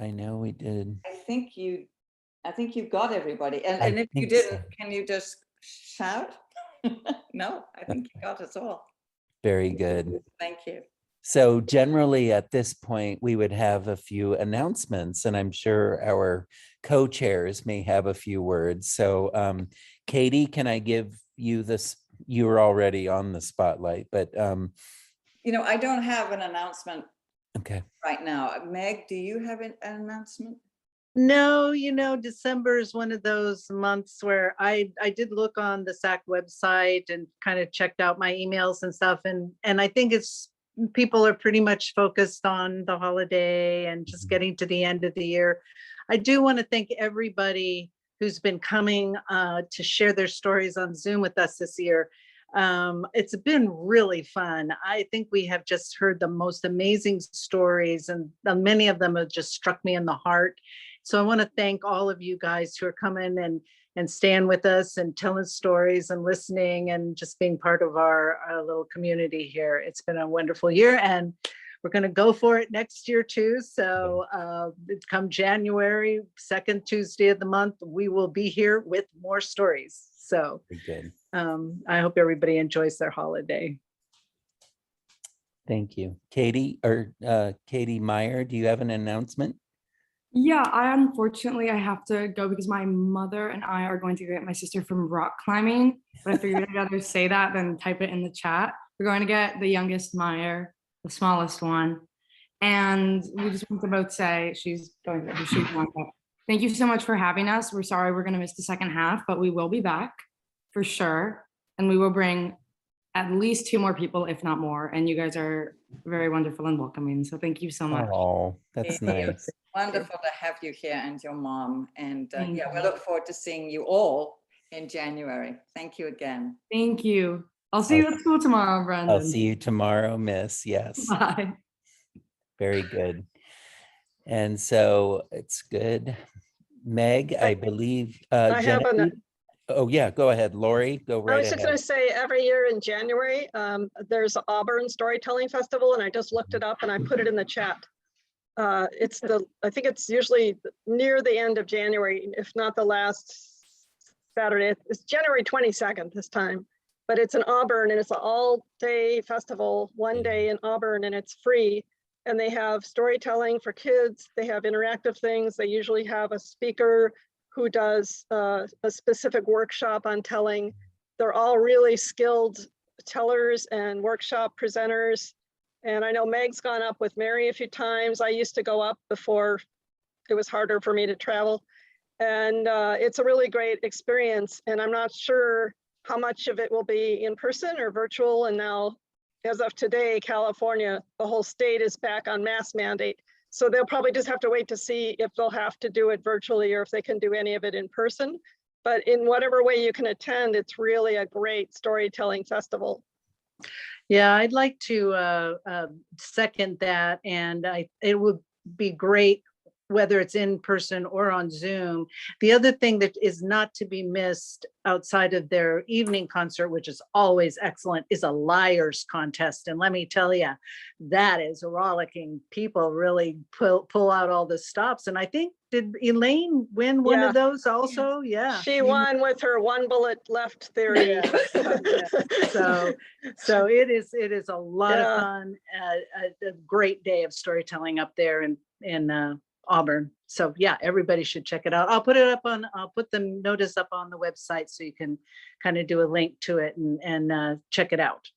I know we did. I think you've got everybody. And if you think so. didn't, can you just shout? No, I think you got us all. Very good. Thank you. So generally at this point, we would have a few announcements, and I'm sure our co-chairs may have a few words. So Katie, can I give you this? You were already on the spotlight, but I don't have an announcement okay. right now. Meg, do you have an announcement? No, December is one of those months where I did look on the SAC website and kind of checked out my emails and stuff. And I think people are pretty much focused on the holiday and just getting to the end of the year. I do want to thank everybody who's been coming to share their stories on Zoom with us this year. It's been really fun. I think we have just heard the most amazing stories, and many of them have just struck me in the heart. So I want to thank all of you guys who are coming and staying with us and telling stories and listening and just being part of our little community here. It's been a wonderful year, and we're going to go for it next year too. So come January, second Tuesday of the month, we will be here with more stories. So good. I hope everybody enjoys their holiday. Thank you. Katie Meyer, do you have an announcement? Yeah, unfortunately I have to go because my mother and I are going to get my sister from rock climbing. But I figured I'd rather say that than type it in the chat. We're going to get the youngest Meyer, the smallest one. And we just want to both say she's going to shoot one. Thank you so much for having us. We're sorry we're going to miss the second half, but we will be back for sure. And we will bring at least 2 more people, if not more. And you guys are very wonderful and welcoming. So thank you so much. Oh, that's nice. Wonderful to have you here and your mom. And Thank yeah, we you. look forward to seeing you all in January. Thank you again. Thank you. I'll see you at school tomorrow, Brandon. I'll see you tomorrow, Miss. Yes. Bye. Very good. And so it's good. Meg, I believe. I have Genevieve? Oh yeah, go ahead, Lori. Go right I was just going ahead. to say, every year in January, there's the Auburn Storytelling Festival, and I just looked it up and I put it in the chat. I think it's usually near the end of January, if not the last Saturday. It's January 22nd this time, but it's in Auburn, and it's an all-day festival, one day in Auburn, and it's free. And they have storytelling for kids. They have interactive things. They usually have a speaker who does a specific workshop on telling. They're all really skilled tellers and workshop presenters. And I know Meg's gone up with Mary a few times. I used to go up before it was harder for me to travel. And it's a really great experience. And I'm not sure how much of it will be in person or virtual. And now, as of today, California, the whole state is back on mask mandate. So they'll probably just have to wait to see if they'll have to do it virtually or if they can do any of it in person. But in whatever way you can attend, it's really a great storytelling festival. Yeah, I'd like to second that. And it would be great whether it's in person or on Zoom. The other thing that is not to be missed outside of their evening concert, which is always excellent, is a liars contest. And let me tell you, that is rollicking. People really pull out all the stops. And I think, did Elaine win one of those also? Yeah. She won with her one bullet left theory. So it is a lot of fun, a great day of storytelling up there in Auburn. So yeah, everybody should check it out. I'll put the notice up on the website so you can kind of do a link to it and check it out.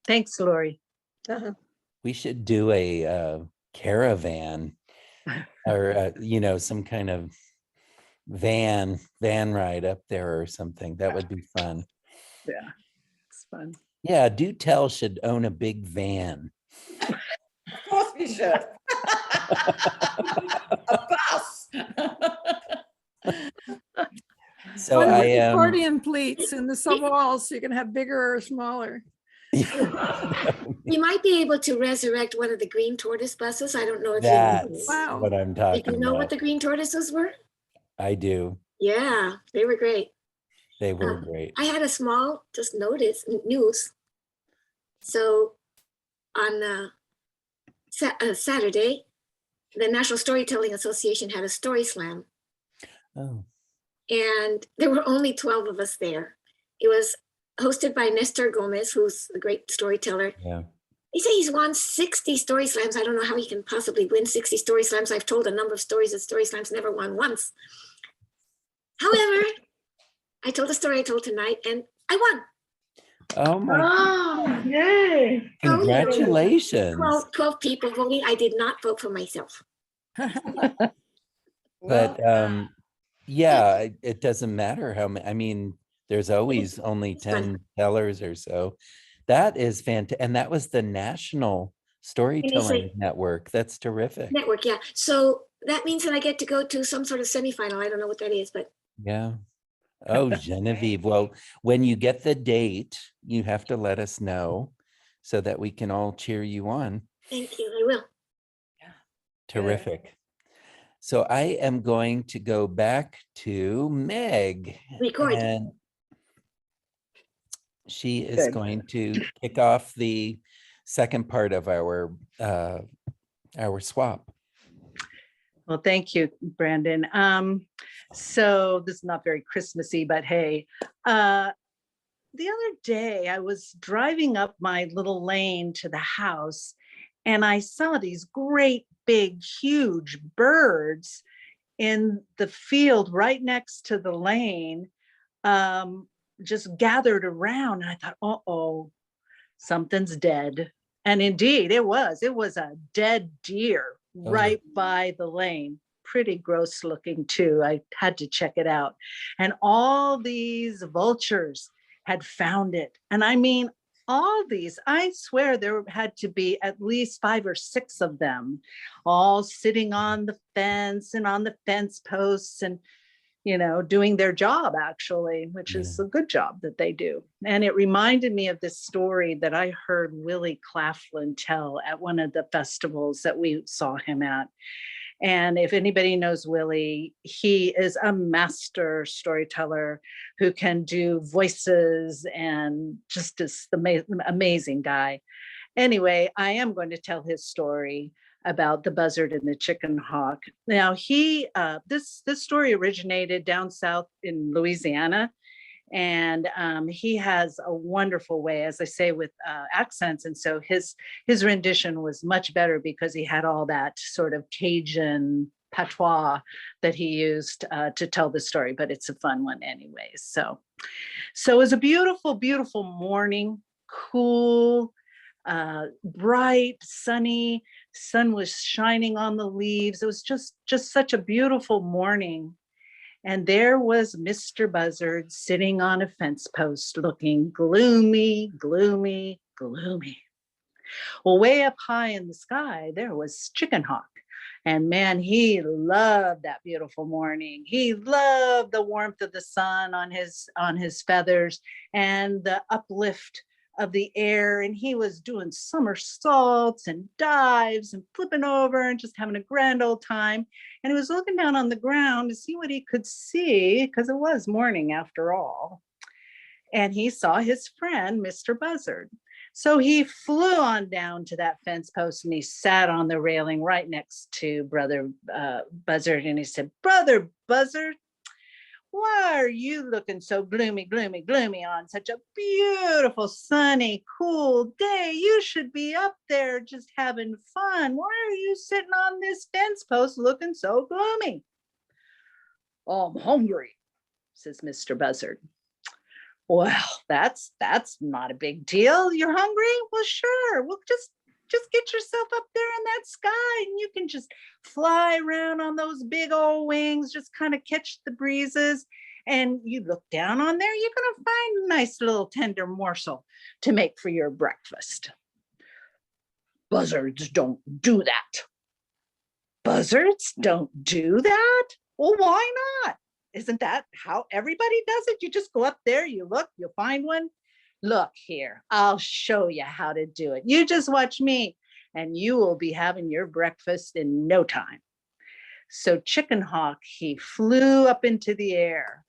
Thanks, Lori. We should do a caravan or some kind of van ride up there or something. That would be fun. Yeah, it's fun. Yeah, Do Tell should own a big van. Of course we should. A bus. So One I with am accordion pleats in the sub walls, so you can have bigger or smaller. You might be able to resurrect one of the green tortoise buses. I don't know if That's Wow. what I'm talking you know about. what the green tortoises were? I do. Yeah, they were great. They were great. I had a small news. So on Saturday, the National Storytelling Association had a story slam, Oh, and there were only 12 of us there. It was hosted by Nestor Gomez, who's a great storyteller. yeah. They say he's won 60 story slams. I don't know how he can possibly win 60 story slams. I've told a number of stories that story slams never won once. However, I told the story I told tonight, and I won. Oh my, Oh, yay. congratulations. 12 people voting. I did not vote for myself. But yeah, it doesn't matter how many, I mean, there's always only 10 tellers or so. That is fantastic. And that was the National Storytelling Network. That's terrific. Network, yeah. So that means that I get to go to some sort of semifinal. I don't know what that is, but Yeah. Oh, Genevieve. Well, when you get the date, you have to let us know so that we can all cheer you on. thank you. I will. Terrific. So I am going to go back to Meg. Record. And she is Good. going to kick off the second part of our swap. Well, thank you, Brandon. So this is not very Christmassy, but hey, the other day I was driving up my little lane to the house and I saw these great big, huge birds in the field right next to the lane, just gathered around. And I thought, uh-oh, something's dead. And indeed it was a dead deer right by the lane. Pretty gross looking too. I had to check it out. And all these vultures had found it. And I mean, all these, I swear there had to be at least 5 or 6 of them, all sitting on the fence and on the fence posts and, you know, doing their job actually, which is a good job that they do. And it reminded me of this story that I heard Willie Claflin tell at one of the festivals that we saw him at. And if anybody knows Willie, he is a master storyteller who can do voices and just is the amazing guy. Anyway, I am going to tell his story about the buzzard and the chicken hawk. Now, this story originated down south in Louisiana. And he has a wonderful way, as I say, with accents. And so his rendition was much better because he had all that sort of Cajun patois that he used to tell the story, but it's a fun one anyways. So it was a beautiful, beautiful morning, cool, bright, sunny, sun was shining on the leaves. It was just such a beautiful morning. And there was Mr. Buzzard sitting on a fence post looking gloomy, gloomy, gloomy. Well, way up high in the sky, there was Chicken Hawk. And man, he loved that beautiful morning. He loved the warmth of the sun on his feathers and the uplift of the air. And he was doing somersaults and dives and flipping over and just having a grand old time. And he was looking down on the ground to see what he could see, because it was morning after all. And he saw his friend, Mr. Buzzard. So he flew on down to that fence post and he sat on the railing right next to Brother Buzzard. And he said, "Brother Buzzard, why are you looking so gloomy, gloomy, gloomy on such a beautiful, sunny, cool day? You should be up there just having fun. Why are you sitting on this fence post looking so gloomy?" "Oh, I'm hungry," says Mr. Buzzard. "Well, that's not a big deal. You're hungry? Well, sure. Well, just get yourself up there in that sky and you can just fly around on those big old wings, just kind of catch the breezes. And you look down on there, you're going to find a nice little tender morsel to make for your breakfast." "Buzzards don't do that." "Buzzards don't do that? Well, why not? Isn't that how everybody does it? You just go up there, you look, you'll find one. Look here, I'll show you how to do it. You just watch me and you will be having your breakfast in no time." So Chicken Hawk, he flew up into the air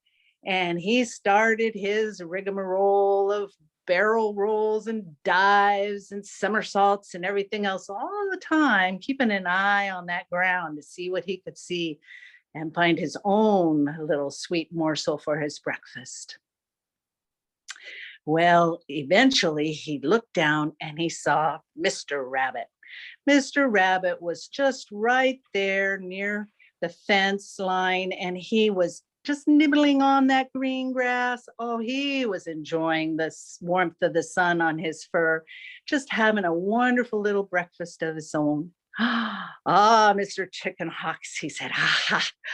and he started his rigmarole of barrel rolls and dives and somersaults and everything else all the time, keeping an eye on that ground to see what he could see and find his own little sweet morsel for his breakfast. Well, eventually he looked down and he saw Mr. Rabbit. Mr. Rabbit was just right there near the fence line, and he was just nibbling on that green grass. Oh, he was enjoying the warmth of the sun on his fur, just having a wonderful little breakfast of his own. Ah, Mr. Chicken Hawks, he said,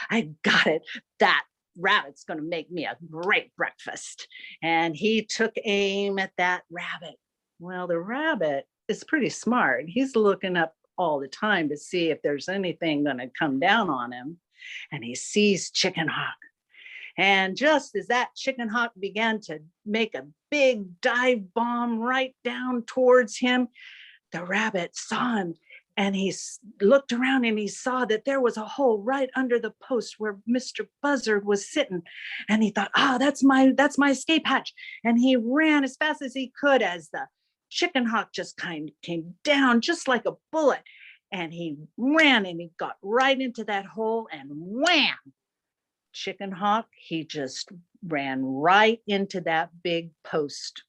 I got it. That rabbit's going to make me a great breakfast. And he took aim at that rabbit. Well, the rabbit is pretty smart. He's looking up all the time to see if there's anything going to come down on him. And he sees Chicken Hawk. And just as that Chicken Hawk began to make a big dive bomb right down towards him, the rabbit saw him, and he looked around and he saw that there was a hole right under the post where Mr. Buzzard was sitting. And he thought, that's my escape hatch. And he ran as fast as he could as the Chicken Hawk just kind of came down just like a bullet. And he ran and he got right into that hole, and wham! Chicken Hawk, he just ran right into that big post,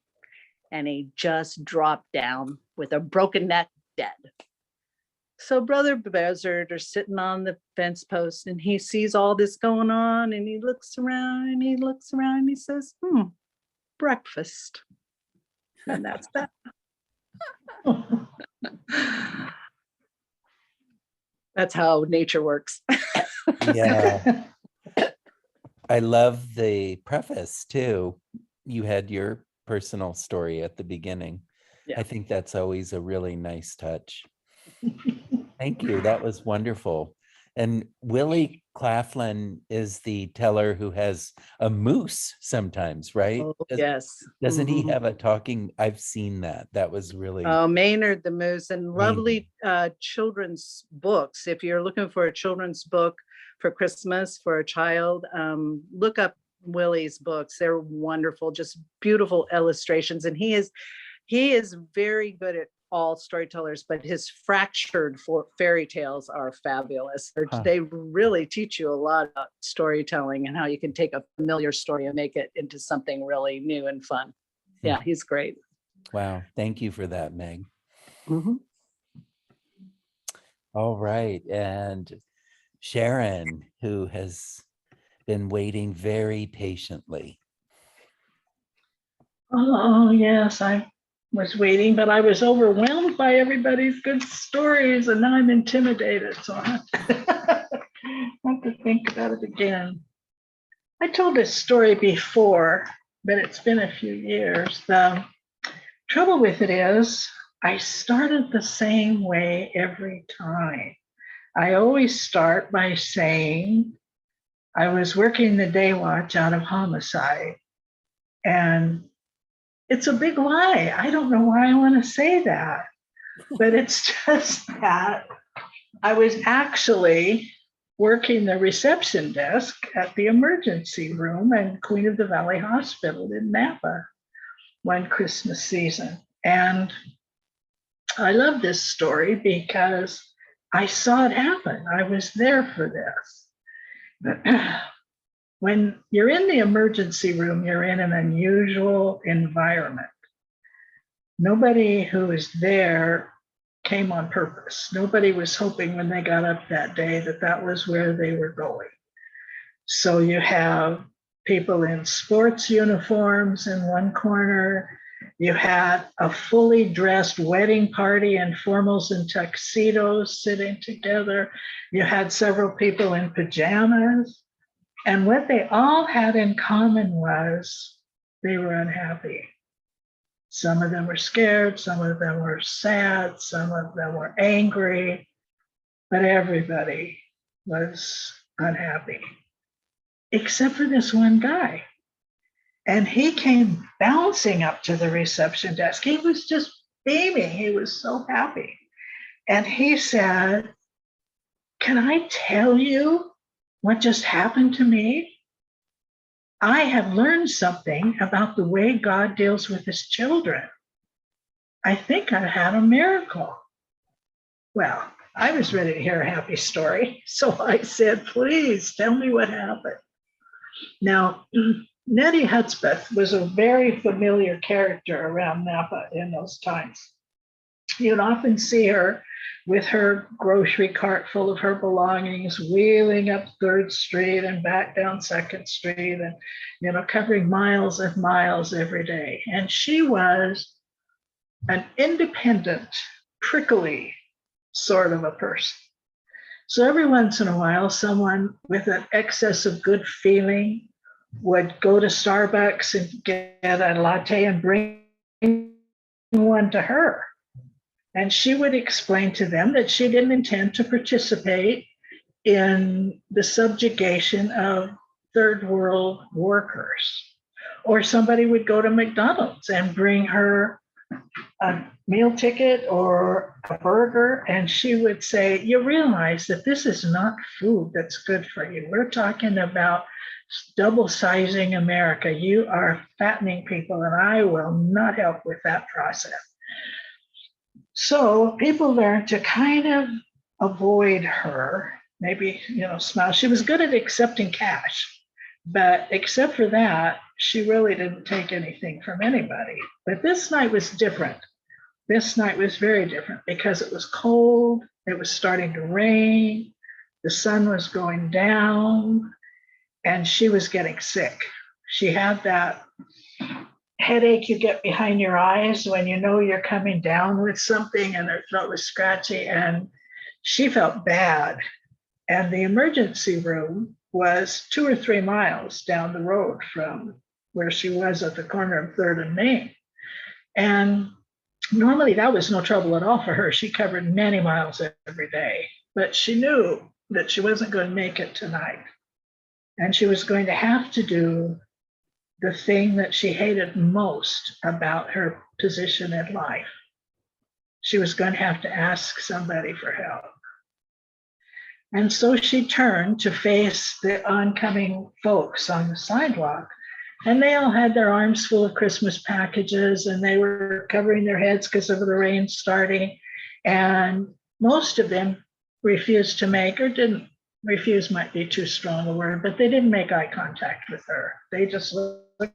and he just dropped down with a broken neck, dead. So Brother Buzzard is sitting on the fence post, and he sees all this going on, and he looks around and he looks around and he says, breakfast. And that's that. That's how nature works. Yeah. I love the preface too. You had your personal story at the beginning. Yeah. I think that's always a really nice touch. Thank you. That was wonderful. And Willie Claflin is the teller who has a moose sometimes, right? Oh, yes. Doesn't he Mhm. have a talking? I've seen that. That was really Maynard the Moose, and lovely children's books. If you're looking for a children's book for Christmas for a child, look up Willie's books. They're wonderful, just beautiful illustrations. And he is very good at all storytellers, but his fractured fairy tales are fabulous. They really teach you a lot about storytelling and how you can take a familiar story and make it into something really new and fun. Yeah, he's great. Wow. Thank you for that, Meg. Mhm. All right. And Sharon, who has been waiting very patiently. Oh, yes, I was waiting, but I was overwhelmed by everybody's good stories, and now I'm intimidated, so I have to think about it again. I told this story before, but it's been a few years. The trouble with it is I started the same way every time. I always start by saying I was working the day watch out of homicide, and it's a big lie. I don't know why I want to say that, but it's just that I was actually working the reception desk at the emergency room in Queen of the Valley Hospital in Napa one Christmas season. And I love this story because I saw it happen. I was there for this. When you're in the emergency room, you're in an unusual environment. Nobody who was there came on purpose. Nobody was hoping when they got up that day that that was where they were going. So you have people in sports uniforms in one corner. You had a fully dressed wedding party in formals and tuxedos sitting together. You had several people in pajamas. And what they all had in common was they were unhappy. Some of them were scared, some of them were sad, some of them were angry, but everybody was unhappy, except for this one guy. And he came bouncing up to the reception desk. He was just beaming. He was so happy. And he said, "Can I tell you what just happened to me?" I have learned something about the way God deals with his children. I think I had a miracle. Well, I was ready to hear a happy story. So I said, please tell me what happened. Now, Nettie Hudspeth was a very familiar character around Napa in those times. You'd often see her with her grocery cart full of her belongings, wheeling up 3rd Street and back down 2nd Street and, covering miles and miles every day. And she was an independent, prickly sort of a person. So every once in a while, someone with an excess of good feeling would go to Starbucks and get a latte and bring one to her. And she would explain to them that she didn't intend to participate in the subjugation of third world workers. Or somebody would go to McDonald's and bring her a meal ticket or a burger, and she would say, you realize that this is not food that's good for you. We're talking about double sizing America. You are fattening people, and I will not help with that process. So people learned to kind of avoid her, maybe, smile. She was good at accepting cash, but except for that, she really didn't take anything from anybody. But this night was different. This night was very different because it was cold, it was starting to rain, the sun was going down, and she was getting sick. She had that headache you get behind your eyes when you know you're coming down with something, and her throat was scratchy, and she felt bad. And the emergency room was 2 or 3 miles down the road from where she was at the corner of 3rd and Main. And normally that was no trouble at all for her. She covered many miles every day, but she knew that she wasn't going to make it tonight. And she was going to have to do the thing that she hated most about her position in life. She was going to have to ask somebody for help. And so she turned to face the oncoming folks on the sidewalk. And they all had their arms full of Christmas packages, and they were covering their heads because of the rain starting. And most of them refused to make, or didn't, refuse might be too strong a word, but they didn't make eye contact with her. They just looked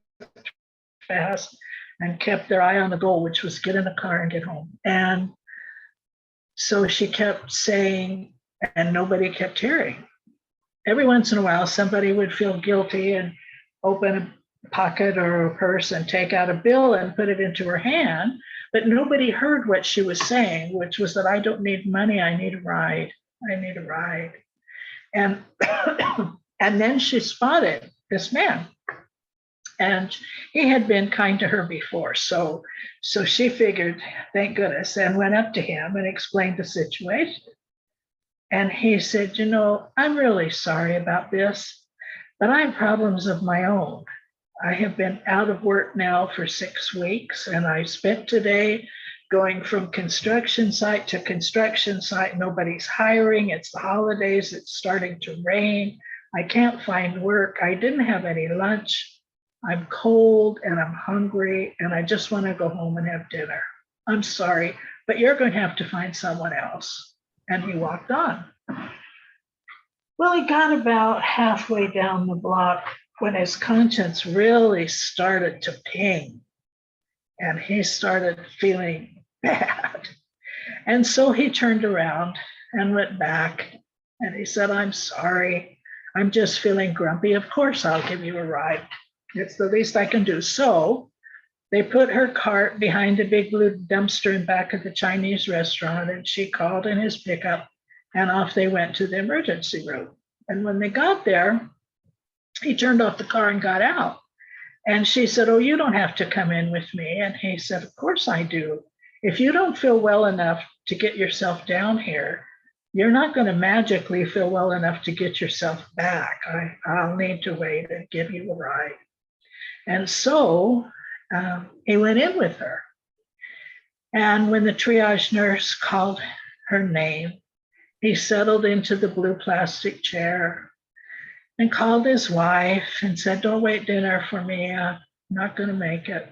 fast and kept their eye on the goal, which was get in the car and get home. And so she kept saying, and nobody kept hearing. Every once in a while, somebody would feel guilty and open a pocket or a purse and take out a bill and put it into her hand, but nobody heard what she was saying, which was that I don't need money, I need a ride. I need a ride. And, and then she spotted this man, and he had been kind to her before. So she figured, thank goodness, and went up to him and explained the situation. And he said, I'm really sorry about this, but I have problems of my own. I have been out of work now for 6 weeks, and I spent today going from construction site to construction site. Nobody's hiring. It's the holidays. It's starting to rain. I can't find work. I didn't have any lunch. I'm cold and I'm hungry, and I just want to go home and have dinner. I'm sorry, but you're going to have to find someone else. And he walked on. Well, he got about halfway down the block when his conscience really started to ping, and he started feeling bad. And so he turned around and went back, and he said, I'm sorry. I'm just feeling grumpy. Of course, I'll give you a ride. It's the least I can do. So they put her cart behind the big blue dumpster in back of the Chinese restaurant, and she called in his pickup, and off they went to the emergency room. And when they got there, he turned off the car and got out. And she said, oh, you don't have to come in with me. And he said, of course I do. If you don't feel well enough to get yourself down here, you're not going to magically feel well enough to get yourself back. I'll need to wait and give you a ride. And so he went in with her. And when the triage nurse called her name, he settled into the blue plastic chair, and called his wife and said, don't wait dinner for me. I'm not going to make it.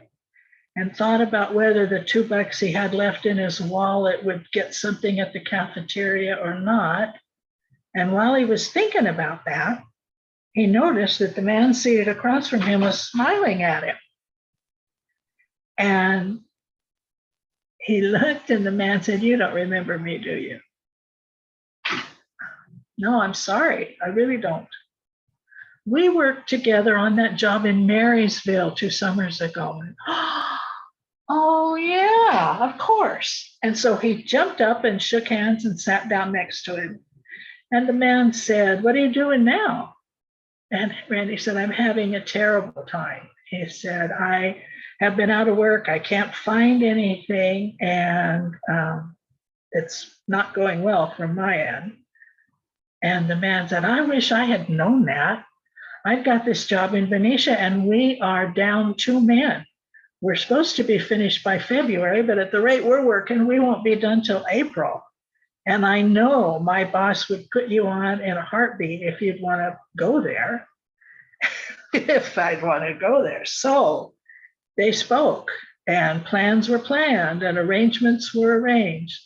And thought about whether the $2 he had left in his wallet would get something at the cafeteria or not. And while he was thinking about that, he noticed that the man seated across from him was smiling at him. And he looked, and the man said, you don't remember me, do you? No, I'm sorry. I really don't. We worked together on that job in Marysville 2 summers ago. Oh, yeah, of course. And so he jumped up and shook hands and sat down next to him. And the man said, what are you doing now? And Randy said, I'm having a terrible time. He said, I have been out of work. I can't find anything. And it's not going well from my end. And the man said, I wish I had known that. I've got this job in Benicia and we are down 2 men. We're supposed to be finished by February, but at the rate we're working, we won't be done till April. And I know my boss would put you on in a heartbeat if you'd want to go there, if I'd want to go there. So they spoke and plans were planned and arrangements were arranged.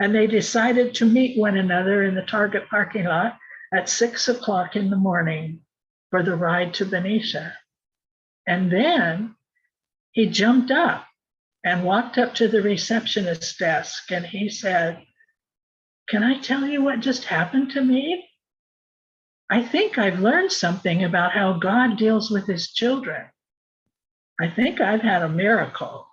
And they decided to meet one another in the Target parking lot at 6 o'clock in the morning for the ride to Benicia. And then he jumped up and walked up to the receptionist's desk and he said, can I tell you what just happened to me? I think I've learned something about how God deals with his children. I think I've had a miracle.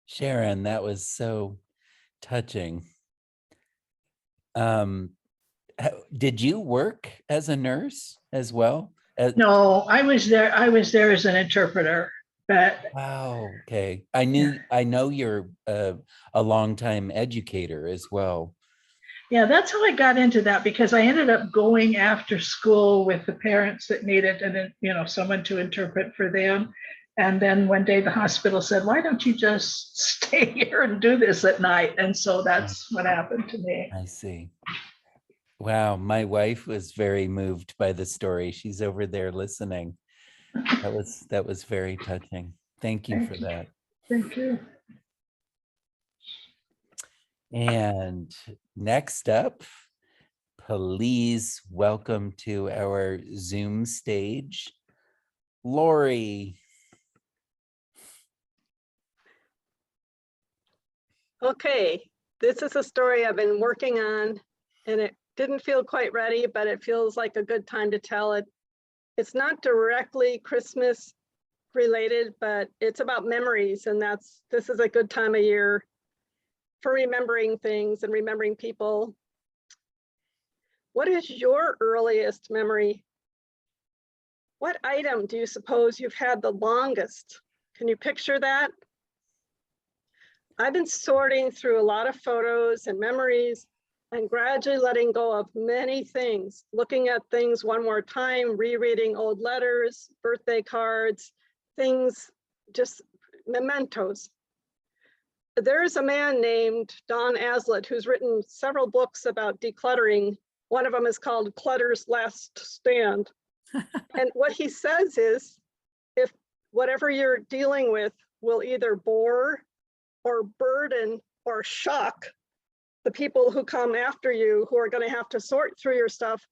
Sharon, that was so touching. Did you work as a nurse as well? No, I was there as an interpreter, but wow, okay. I know you're a longtime educator as well. yeah, that's how I got into that, because I ended up going after school with the parents that needed someone to interpret for them. And then one day the hospital said, why don't you just stay here and do this at night? And so that's what happened to me. I see. Wow, my wife was very moved by the story. She's over there listening. That was very touching. Thank you for that. Thank you. And next up, please welcome to our Zoom stage, Lori. Okay, this is a story I've been working on, and it didn't feel quite ready, but it feels like a good time to tell it. It's not directly Christmas related, but it's about memories, and this is a good time of year for remembering things and remembering people. What is your earliest memory? What item do you suppose you've had the longest? Can you picture that? I've been sorting through a lot of photos and memories and gradually letting go of many things, looking at things one more time, rereading old letters, birthday cards, things, just mementos. There's a man named Don Aslett who's written several books about decluttering. One of them is called Clutter's Last Stand. And what he says is, if whatever you're dealing with will either bore or burden or shock the people who come after you, who are going to have to sort through your stuff,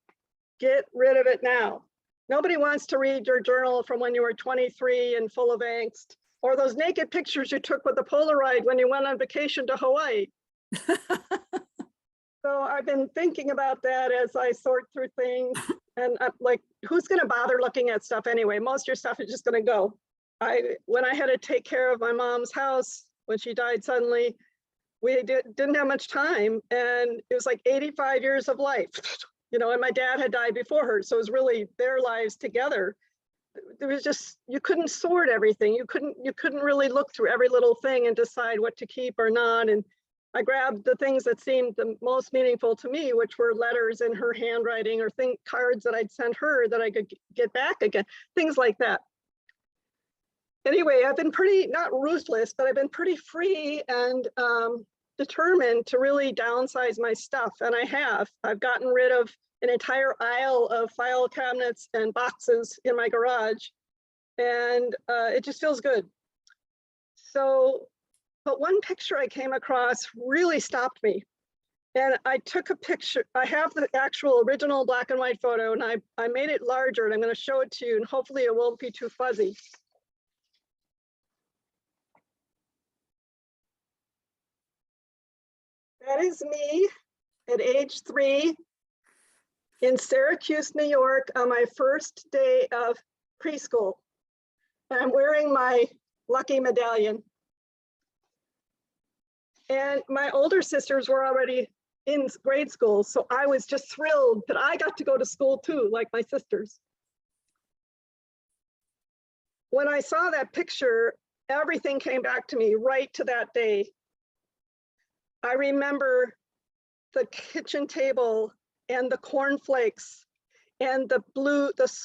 get rid of it now. Nobody wants to read your journal from when you were 23 and full of angst, or those naked pictures you took with a Polaroid when you went on vacation to Hawaii. So I've been thinking about that as I sort through things, and I'm like, who's going to bother looking at stuff anyway? Most of your stuff is just going to go. When I had to take care of my mom's house when she died suddenly, we didn't have much time, and it was like 85 years of life, and my dad had died before her, so it was really their lives together. There was just, you couldn't sort everything. You couldn't really look through every little thing and decide what to keep or not. And I grabbed the things that seemed the most meaningful to me, which were letters in her handwriting or cards that I'd sent her that I could get back again, things like that. anyway, I've been pretty, not ruthless, but I've been pretty free and determined to really downsize my stuff. And I have. I've gotten rid of an entire aisle of file cabinets and boxes in my garage. And it just feels good. So, but one picture I came across really stopped me. And I took a picture. I have the actual original black and white photo, and I made it larger, and I'm going to show it to you, and hopefully it won't be too fuzzy. That is me at age 3 in Syracuse, New York, on my first day of preschool. And I'm wearing my lucky medallion. And my older sisters were already in grade school, so I was just thrilled that I got to go to school too, like my sisters. When I saw that picture, everything came back to me right to that day. I remember the kitchen table and the cornflakes and the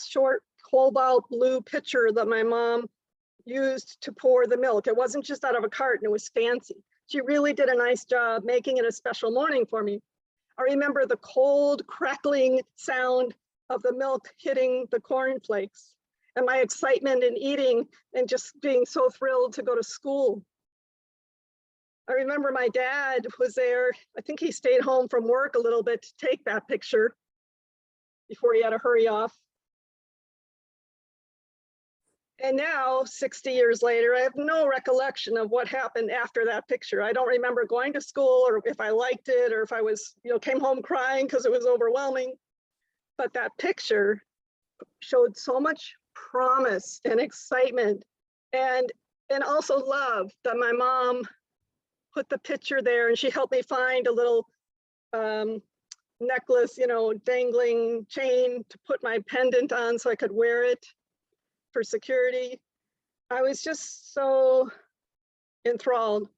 short cobalt blue pitcher that my mom used to pour the milk. It wasn't just out of a carton, it was fancy. She really did a nice job making it a special morning for me. I remember the cold crackling sound of the milk hitting the cornflakes and my excitement in eating and just being so thrilled to go to school. I remember my dad was there. I think he stayed home from work a little bit to take that picture before he had to hurry off. And now, 60 years later, I have no recollection of what happened after that picture. I don't remember going to school or if I liked it or if I was, came home crying because it was overwhelming. But that picture showed so much promise and excitement and also love that my mom put the picture there, and she helped me find a little necklace, dangling chain to put my pendant on so I could wear it for security. I was just so enthralled.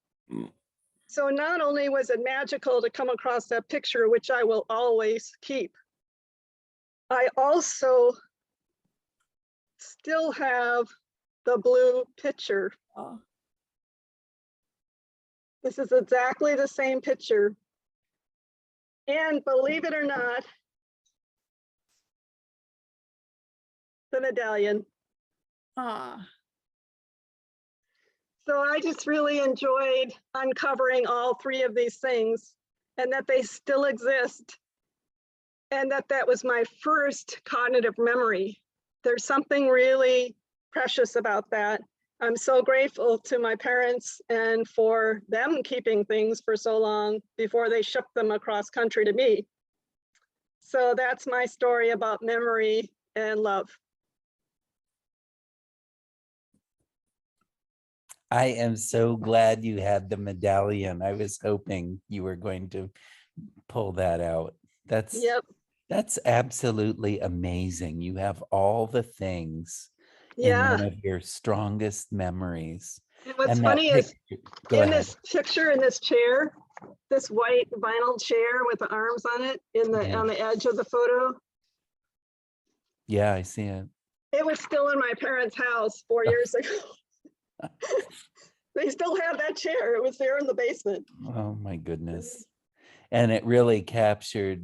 So not only was it magical to come across that picture, which I will always keep, I also still have the blue pitcher. Oh. This is exactly the same picture. And believe it or not, the medallion. Ah. So I just really enjoyed uncovering all 3 of these things and that they still exist. And that was my first cognitive memory. There's something really precious about that. I'm so grateful to my parents and for them keeping things for so long before they shipped them across country to me. So that's my story about memory and love. I am so glad you had the medallion. I was hoping you were going to pull that out. That's absolutely amazing. You have all the things in one of your strongest memories. And what's funny is in this picture, in this chair, this white vinyl chair with the arms on it on the edge of the photo. Yeah, I see it. It was still in my parents' house 4 years ago. They still have that chair. It was there in the basement. Oh my goodness. And it really captured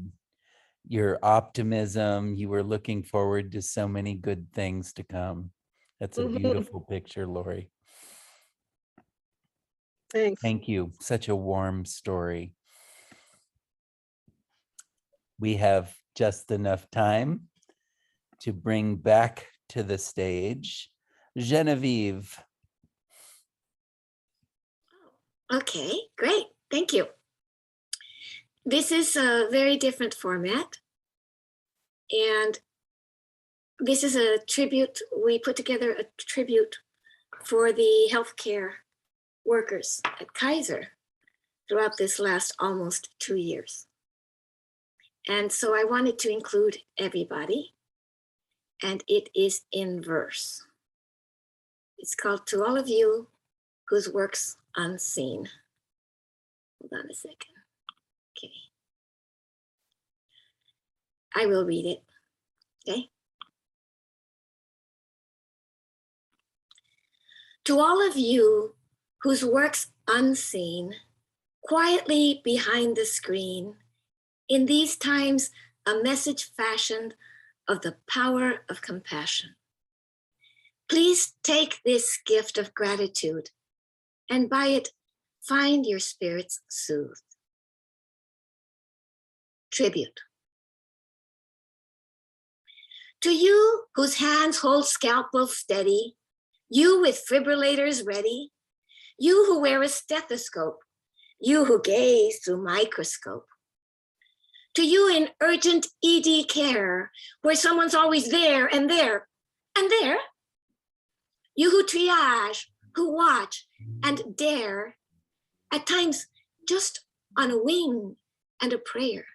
your optimism. You were looking forward to so many good things to come. That's a beautiful picture, Lori. Thanks. Thank you. Such a warm story. We have just enough time to bring back to the stage Genevieve. Okay, great. Thank you. This is a very different format. And this is a tribute. We put together a tribute for the healthcare workers at Kaiser throughout this last almost 2 years. And so I wanted to include everybody, and it is in verse. It's called To All of You Whose Work's Unseen. Hold on a second. Okay. I will read it. Okay. To all of you whose work's unseen, quietly behind the screen, in these times, a message fashioned of the power of compassion. Please take this gift of gratitude and by it, find your spirits soothed. Tribute. To you whose hands hold scalpels steady, you with fibrillators ready, you who wear a stethoscope, you who gaze through microscope. To you in urgent ED care, where someone's always there and there and there. You who triage, who watch and dare, at times just on a wing and a prayer.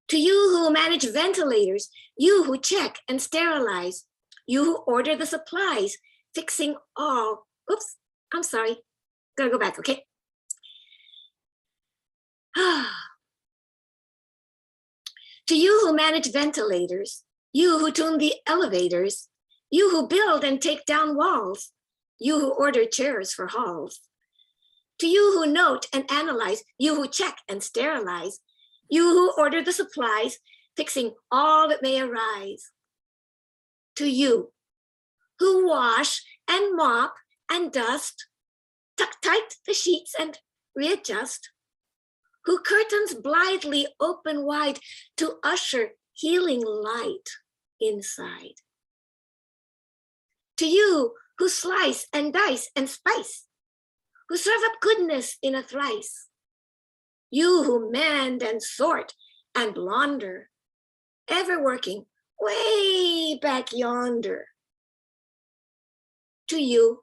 To you who manage ventilators, you who check and sterilize, you who order the supplies, fixing all, oops, I'm sorry, gotta go back, okay? To you who manage ventilators, you who tune the elevators, you who build and take down walls, you who order chairs for halls. To you who note and analyze, you who check and sterilize, you who order the supplies, fixing all that may arise. To you who wash and mop and dust, tuck tight the sheets and readjust, who curtains blithely open wide to usher healing light inside. To you who slice and dice and spice, who serve up goodness in a thrice. You who mend and sort and launder, ever working way back yonder. To you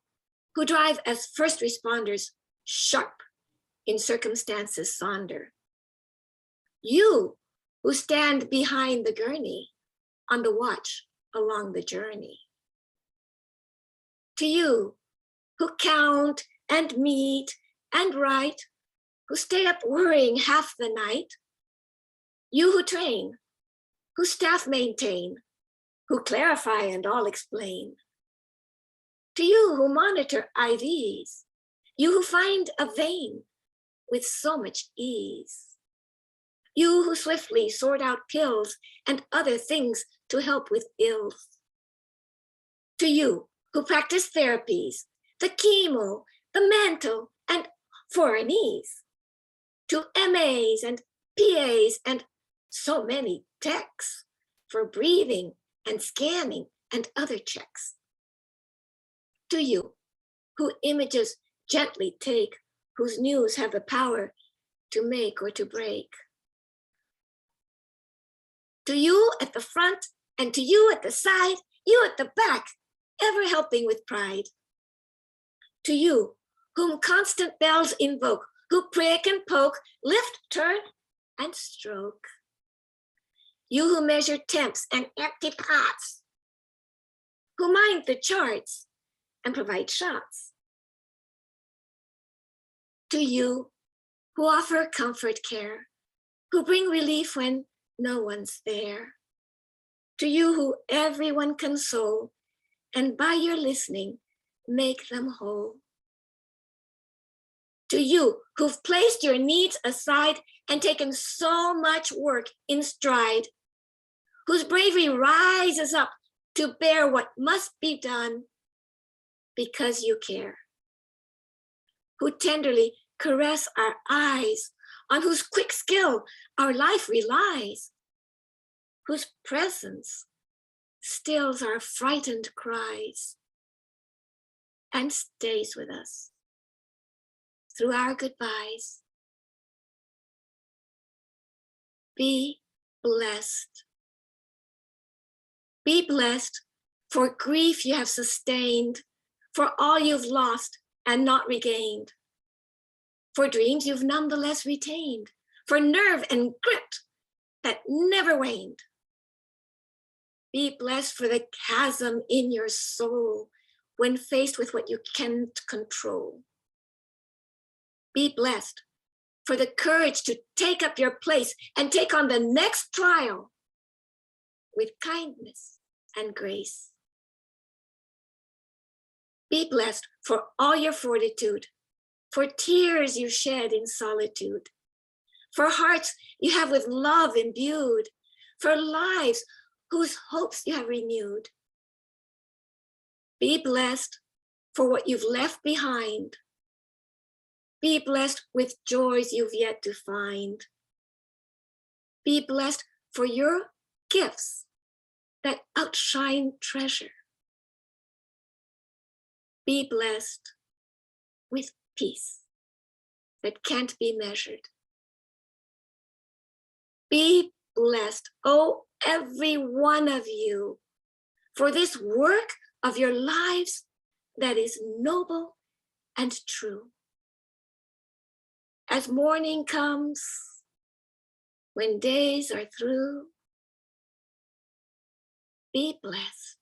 who drive as first responders, sharp in circumstances sonder. You who stand behind the gurney on the watch along the journey. To you who count and meet and write, who stay up worrying half the night. You who train, who staff maintain, who clarify and all explain. To you who monitor IVs, you who find a vein with so much ease. You who swiftly sort out pills and other things to help with ills. To you who practice therapies, the chemo, the mental, and foreignese. To MAs and PAs and so many techs for breathing and scanning and other checks. To you who images gently take, whose news have the power to make or to break. To you at the front and to you at the side, you at the back, ever helping with pride. To you whom constant bells invoke, who prick and poke, lift, turn, and stroke. You who measure temps and empty pots, who mind the charts and provide shots. To you who offer comfort care, who bring relief when no one's there. To you who everyone console, and by your listening, make them whole. To you who've placed your needs aside and taken so much work in stride, whose bravery rises up to bear what must be done because you care. Who tenderly caress our eyes, on whose quick skill our life relies, whose presence stills our frightened cries and stays with us through our goodbyes. Be blessed. Be blessed for grief you have sustained, for all you've lost and not regained, for dreams you've nonetheless retained, for nerve and grit that never waned. Be blessed for the chasm in your soul when faced with what you can't control. Be blessed for the courage to take up your place and take on the next trial with kindness and grace. Be blessed for all your fortitude, for tears you shed in solitude, for hearts you have with love imbued, for lives whose hopes you have renewed. Be blessed for what you've left behind. Be blessed with joys you've yet to find. Be blessed for your gifts that outshine treasure. Be blessed with peace that can't be measured. Be blessed, oh, every one of you, for this work of your lives that is noble and true. As morning comes, when days are through, be blessed.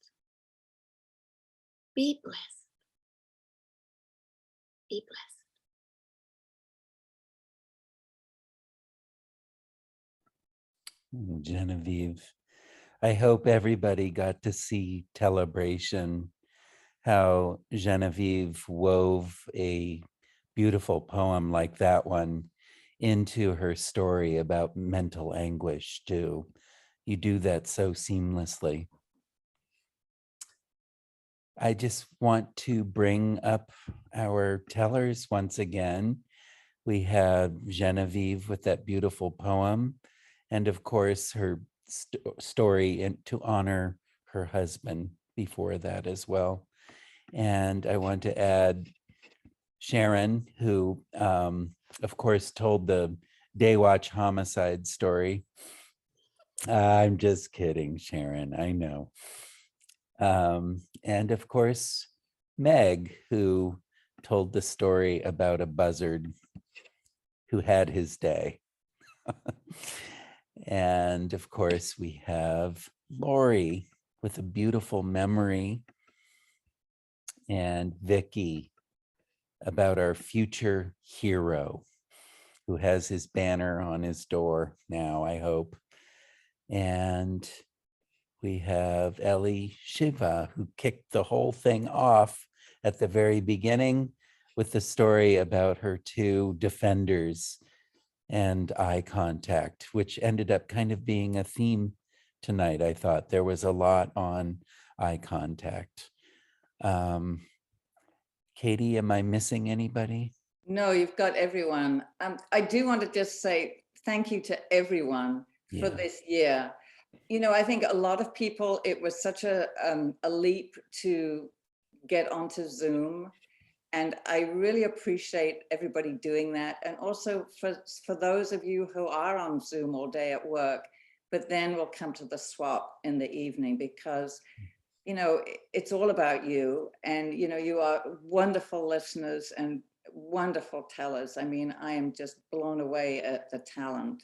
Be blessed. Be blessed. Genevieve, I hope everybody got to see Telebration, how Genevieve wove a beautiful poem like that one into her story about mental anguish too. You do that so seamlessly. I just want to bring up our tellers once again. We have Genevieve with that beautiful poem, and of course her story to honor her husband before that as well. And I want to add Sharon, who of course told the Daywatch homicide story. I'm just kidding, Sharon, I know. And of course, Meg, who told the story about a buzzard who had his day. And of course, we have Lori with a beautiful memory, and Vicky about our future hero who has his banner on his door now, I hope. And we have Ellie Shiva, who kicked the whole thing off at the very beginning with the story about her two defenders and eye contact, which ended up kind of being a theme tonight. I thought there was a lot on eye contact. Katie, am I missing anybody? No, you've got everyone. I do want to just say thank you to everyone for this year. You know, I think a lot of people, it was such a leap to get onto Zoom. And I really appreciate everybody doing that. And also for those of you who are on Zoom all day at work, but then will come to the swap in the evening, because, you know, it's all about you. And, you know, you are wonderful listeners and wonderful tellers. I mean, I am just blown away at the talent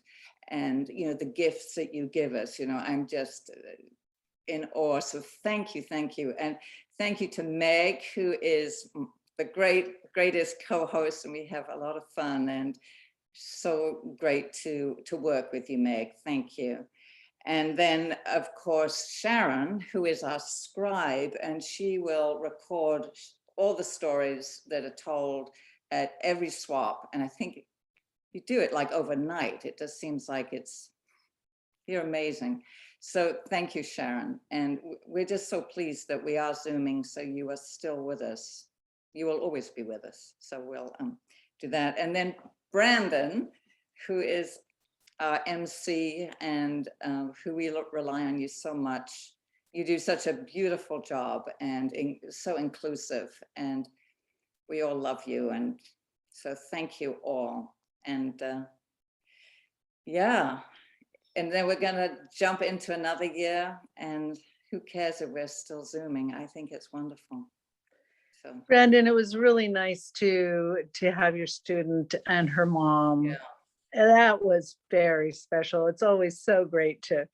and, you know, the gifts that you give us. You know, I'm just in awe. So thank you, thank you. And thank you to Meg, who is the greatest co-host, and we have a lot of fun, and so great to work with you, Meg. Thank you. And then, of course, Sharon, who is our scribe, and she will record all the stories that are told at every swap. And I think you do it like overnight. It just seems like you're amazing. So thank you, Sharon. And we're just so pleased that we are Zooming, so you are still with us. You will always be with us. So we'll do that. And then Brandon, who is our MC and who we rely on you so much. You do such a beautiful job and so inclusive, and we all love you. And so thank you all. And yeah, and then we're gonna jump into another year, and who cares if we're still Zooming? I think it's wonderful. So. Brandon, it was really nice to have your student and her mom. Yeah. And that was very special. It's always so great to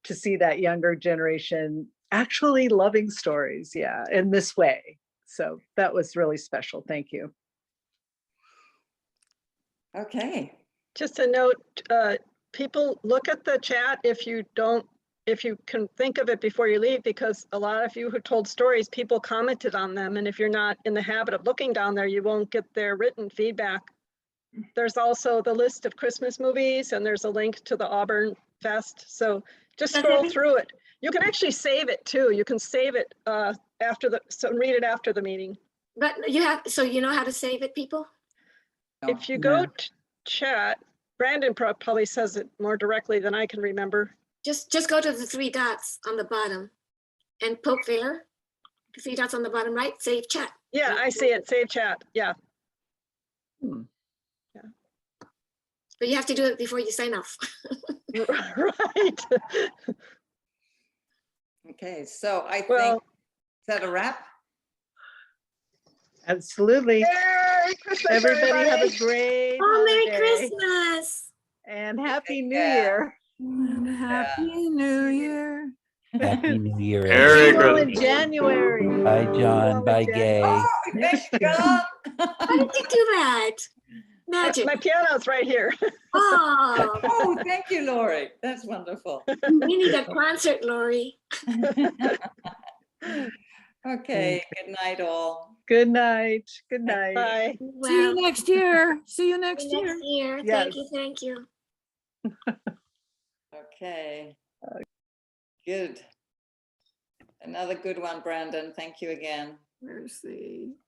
see that younger generation actually loving stories, in this way. So that was really special. Thank you. Okay. Just a note, people look at the chat if you don't if you can think of it before you leave, because a lot of you who told stories, people commented on them. And if you're not in the habit of looking down there, you won't get their written feedback. There's also the list of Christmas movies, and there's a link to the Auburn Fest. So just scroll through it. You can actually save it too. You can save it so read it after the meeting. But so you know how to save it, people? If you go to chat, Brandon probably says it more directly than I can remember. Just go to the 3 dots on the bottom and poke there. The 3 dots on the bottom right, save chat. Yeah, I see it. Save chat. Yeah. Yeah. But you have to do it before you sign off. Right. Okay, so I think, is that a wrap? Absolutely. Merry Christmas, Everybody have a everybody. great Oh, Merry holiday. Christmas. And Happy New Yeah. Year. And Happy New Year. Happy New Year, Merry See everyone. you all in Christmas. January. Bye, See you all John. in Bye, January. Gay. Oh, thanks, John. How did you do that? Magic. My piano's right here. Oh, Oh, thank you, Lori. That's wonderful. we need a concert, Lori. Okay, good night, all. Good night. Good night. Bye. See you Well, next year. See you next see you year. next year. Yes. Thank you. Okay. Good. Another good one, Brandon. Thank you again. Where's the